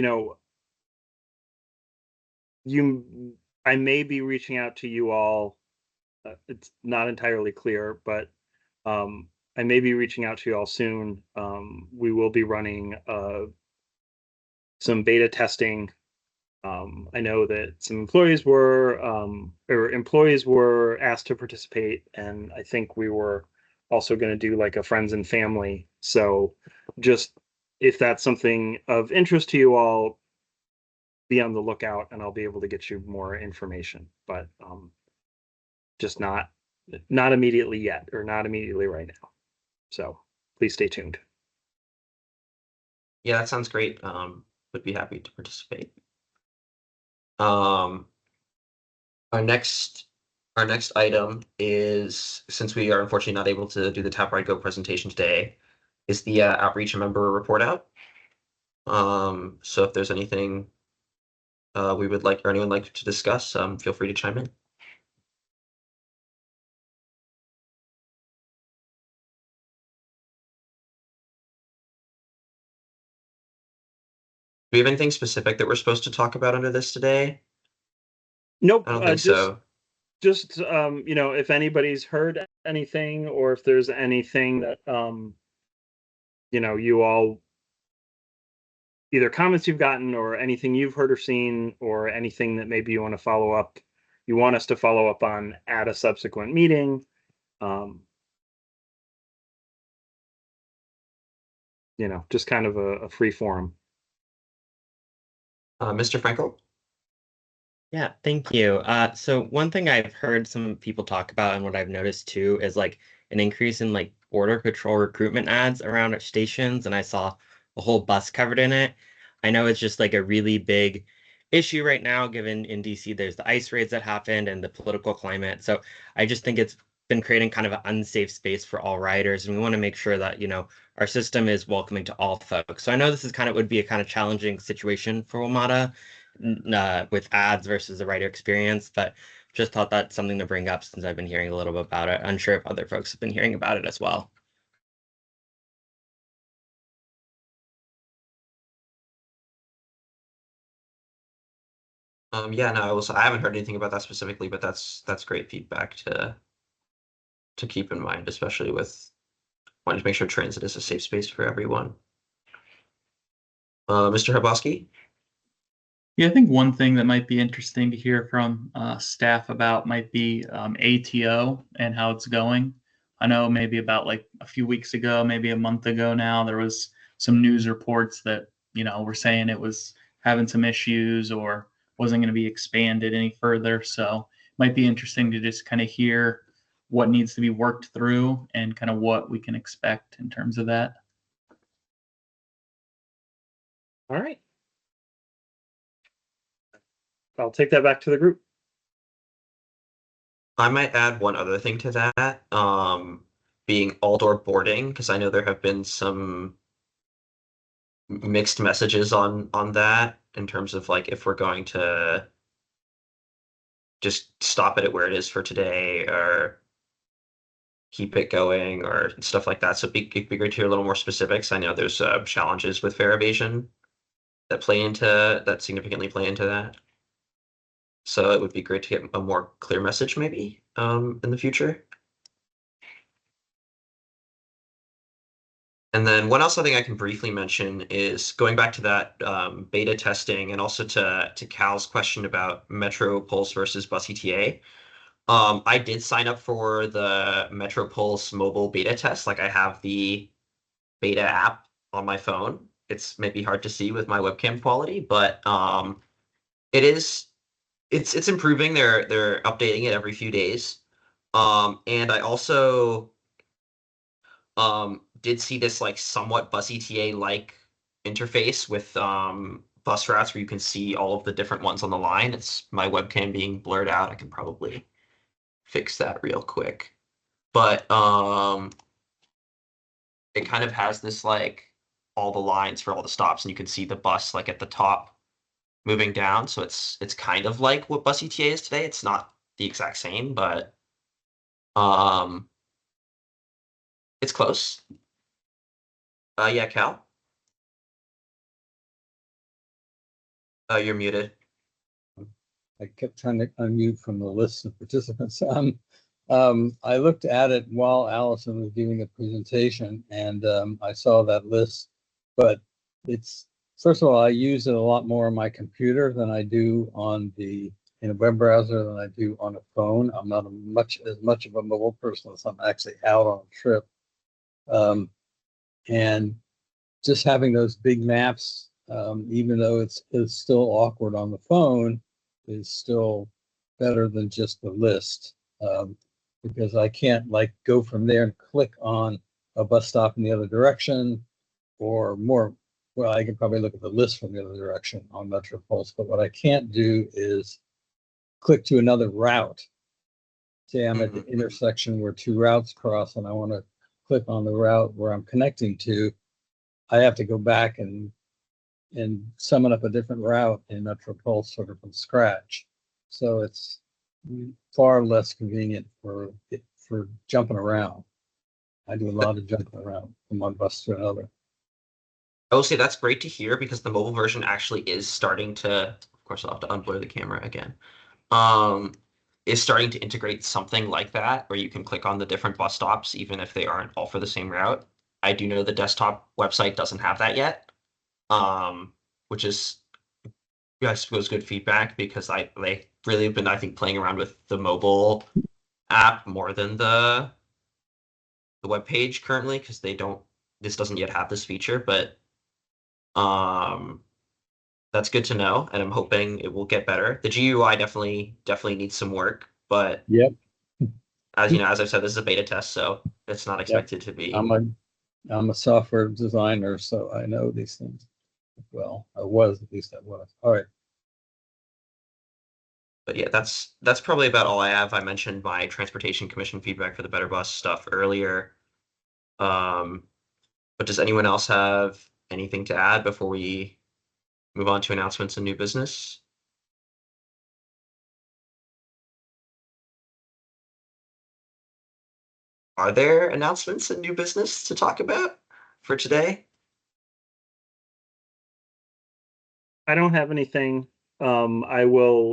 Speaker 1: know, I may be reaching out to you all. It's not entirely clear, but I may be reaching out to you all soon. We will be running some beta testing. I know that some employees were asked to participate, and I think we were also going to do like a friends and family. So just if that's something of interest to you all, be on the lookout and I'll be able to get you more information, but just not immediately yet, or not immediately right now. So please stay tuned.
Speaker 2: Yeah, that sounds great. Would be happy to participate. Our next item is, since we are unfortunately not able to do the Tap Ride Go presentation today, is the outreach and member report out. So if there's anything we would like, or anyone like to discuss, feel free to chime in. Do we have anything specific that we're supposed to talk about under this today?
Speaker 1: Nope.
Speaker 2: I don't think so.
Speaker 1: just if anybody's heard anything, or if there's anything that you all, either comments you've gotten or anything you've heard or seen, or anything that maybe you want us to follow up on at a subsequent meeting. Just kind of a free forum.
Speaker 2: Mr. Frankel?
Speaker 9: Yeah, thank you. So one thing I've heard some people talk about, and what I've noticed too, is like an increase in like border patrol recruitment ads around at stations, and I saw a whole bus covered in it. I know it's just like a really big issue right now, given in DC there's the ICE raids that happened and the political climate. So I just think it's been creating kind of an unsafe space for all riders, and we want to make sure that our system is welcoming to all folks. So I know this is would be a kind of challenging situation for WMATA with ads versus the rider experience, but just thought that's something to bring up since I've been hearing a little bit about it. Unsure if other folks have been hearing about it as well.
Speaker 2: Yeah, no, I haven't heard anything about that specifically, but that's great feedback to keep in mind, especially with wanting to make sure transit is a safe space for everyone. Mr. Hrabowski?
Speaker 3: Yeah, I think one thing that might be interesting to hear from staff about might be ATO and how it's going. I know maybe about like a few weeks ago, maybe a month ago now, there was some news reports that, were saying it was having some issues or wasn't going to be expanded any further. So it might be interesting to just kind of hear what needs to be worked through and kind of what we can expect in terms of that.
Speaker 1: All right. I'll take that back to the group.
Speaker 2: I might add one other thing to that, being all-door boarding, because I know there have been some mixed messages on that in terms of like if we're going to just stop it where it is for today or keep it going or stuff like that. So it'd be great to hear a little more specifics. I know there's challenges with fare evasion that significantly play into that. So it would be great to get a more clear message maybe in the future. And then one else I think I can briefly mention is going back to that beta testing and also to Cal's question about Metro Pulse versus Bus ETA. I did sign up for the Metro Pulse mobile beta test. Like I have the beta app on my phone. It's maybe hard to see with my webcam quality, but it's improving. They're updating it every few days. And I also did see this like somewhat Bus ETA like interface with bus routes where you can see all of the different ones on the line. It's my webcam being blurred out. I can probably fix that real quick. But it kind of has this like all the lines for all the stops, and you can see the bus like at the top moving down. So it's kind of like what Bus ETA is today. It's not the exact same, but it's close. Yeah, Cal? You're muted.
Speaker 6: I kept trying to unmute from the list of participants. I looked at it while Allison was giving the presentation, and I saw that list. But first of all, I use it a lot more on my computer than I do in a web browser than I do on a phone. I'm not as much of a mobile person as I'm actually out on a trip. And just having those big maps, even though it's still awkward on the phone, is still better than just the list, because I can't like go from there and click on a bus stop in the other direction or more. Well, I can probably look at the list from the other direction on MetroPulse, but what I can't do is click to another route. Say I'm at the intersection where two routes cross and I want to click on the route where I'm connecting to. I have to go back and summon up a different route in MetroPulse sort of from scratch. So it's far less convenient for jumping around. I do a lot of jumping around from one bus to another.
Speaker 2: I will say that's great to hear because the mobile version actually is starting to, of course I'll have to unblur the camera again. is starting to integrate something like that, where you can click on the different bus stops, even if they aren't all for the same route. I do know the desktop website doesn't have that yet, which is, I suppose, good feedback, because they really have been, I think, playing around with the mobile app more than the web page currently, because this doesn't yet have this feature, but that's good to know, and I'm hoping it will get better. The GUI definitely needs some work, but
Speaker 6: Yep.
Speaker 2: as you know, as I've said, this is a beta test, so it's not expected to be.
Speaker 6: I'm a software designer, so I know these things. Well, I was. All right.
Speaker 2: But yeah, that's probably about all I have. I mentioned my Transportation Commission feedback for the Better Bus stuff earlier. But does anyone else have anything to add before we move on to announcements and new business? Are there announcements and new business to talk about for today?
Speaker 1: I don't have anything. I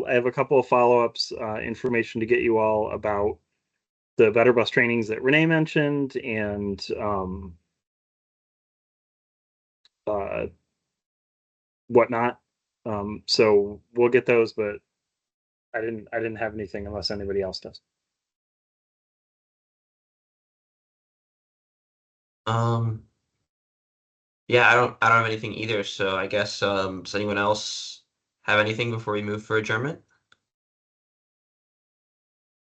Speaker 1: have a couple of follow-ups, information to get you all about the Better Bus trainings that Renee mentioned, and whatnot. So we'll get those, but I didn't have anything unless anybody else does.
Speaker 2: Yeah, I don't have anything either, so I guess does anyone else have anything before we move for adjournment?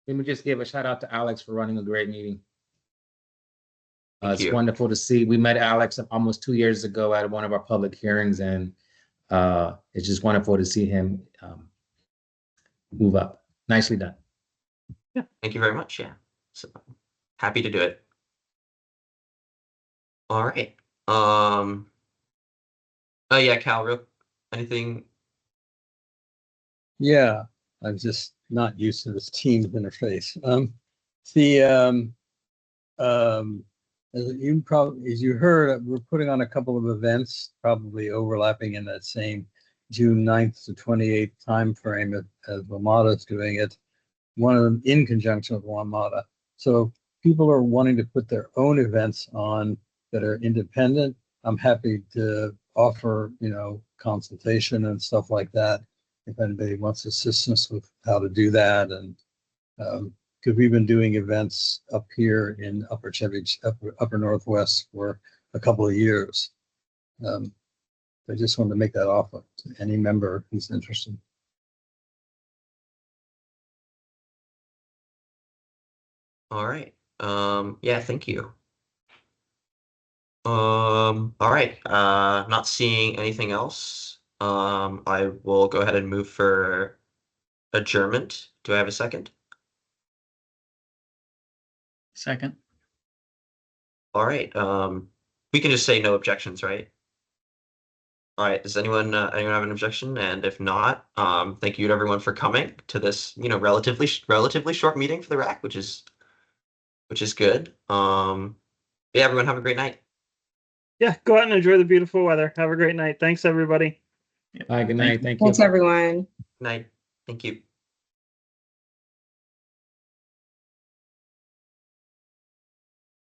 Speaker 11: Let me just give a shout out to Alex for running a great meeting.
Speaker 2: Thank
Speaker 11: It's
Speaker 2: you.
Speaker 11: wonderful to see. We met Alex almost 2 years ago at one of our public hearings, and it's just wonderful to see him move up. Nicely done.
Speaker 2: Yeah, thank you very much. Yeah, so happy to do it. All right. Oh yeah, Cal, anything?
Speaker 6: Yeah, I'm just not used to this Teams interface. As you heard, we're putting on a couple of events, probably overlapping in that same June 9th to 28th timeframe as WMATA is doing it. One of them in conjunction with WMATA. So people are wanting to put their own events on that are independent. I'm happy to offer, consultation and stuff like that, if anybody wants assistance with how to do that. And because we've been doing events up here in upper Northwest for a couple of years. I just wanted to make that offer to any member who's interested.
Speaker 2: All right. Yeah, thank you. All right. Not seeing anything else. I will go ahead and move for adjournment. Do I have a second?
Speaker 3: Second.
Speaker 2: All right. We can just say no objections, right? All right. Does anyone have an objection? And if not, thank you to everyone for coming to this, relatively short meeting for the RAC, which is good. Yeah, everyone have a great night.
Speaker 1: Yeah, go out and enjoy the beautiful weather. Have a great night. Thanks, everybody.
Speaker 11: Bye. Good night. Thank you.
Speaker 5: Thanks, everyone.
Speaker 2: Night. Thank you.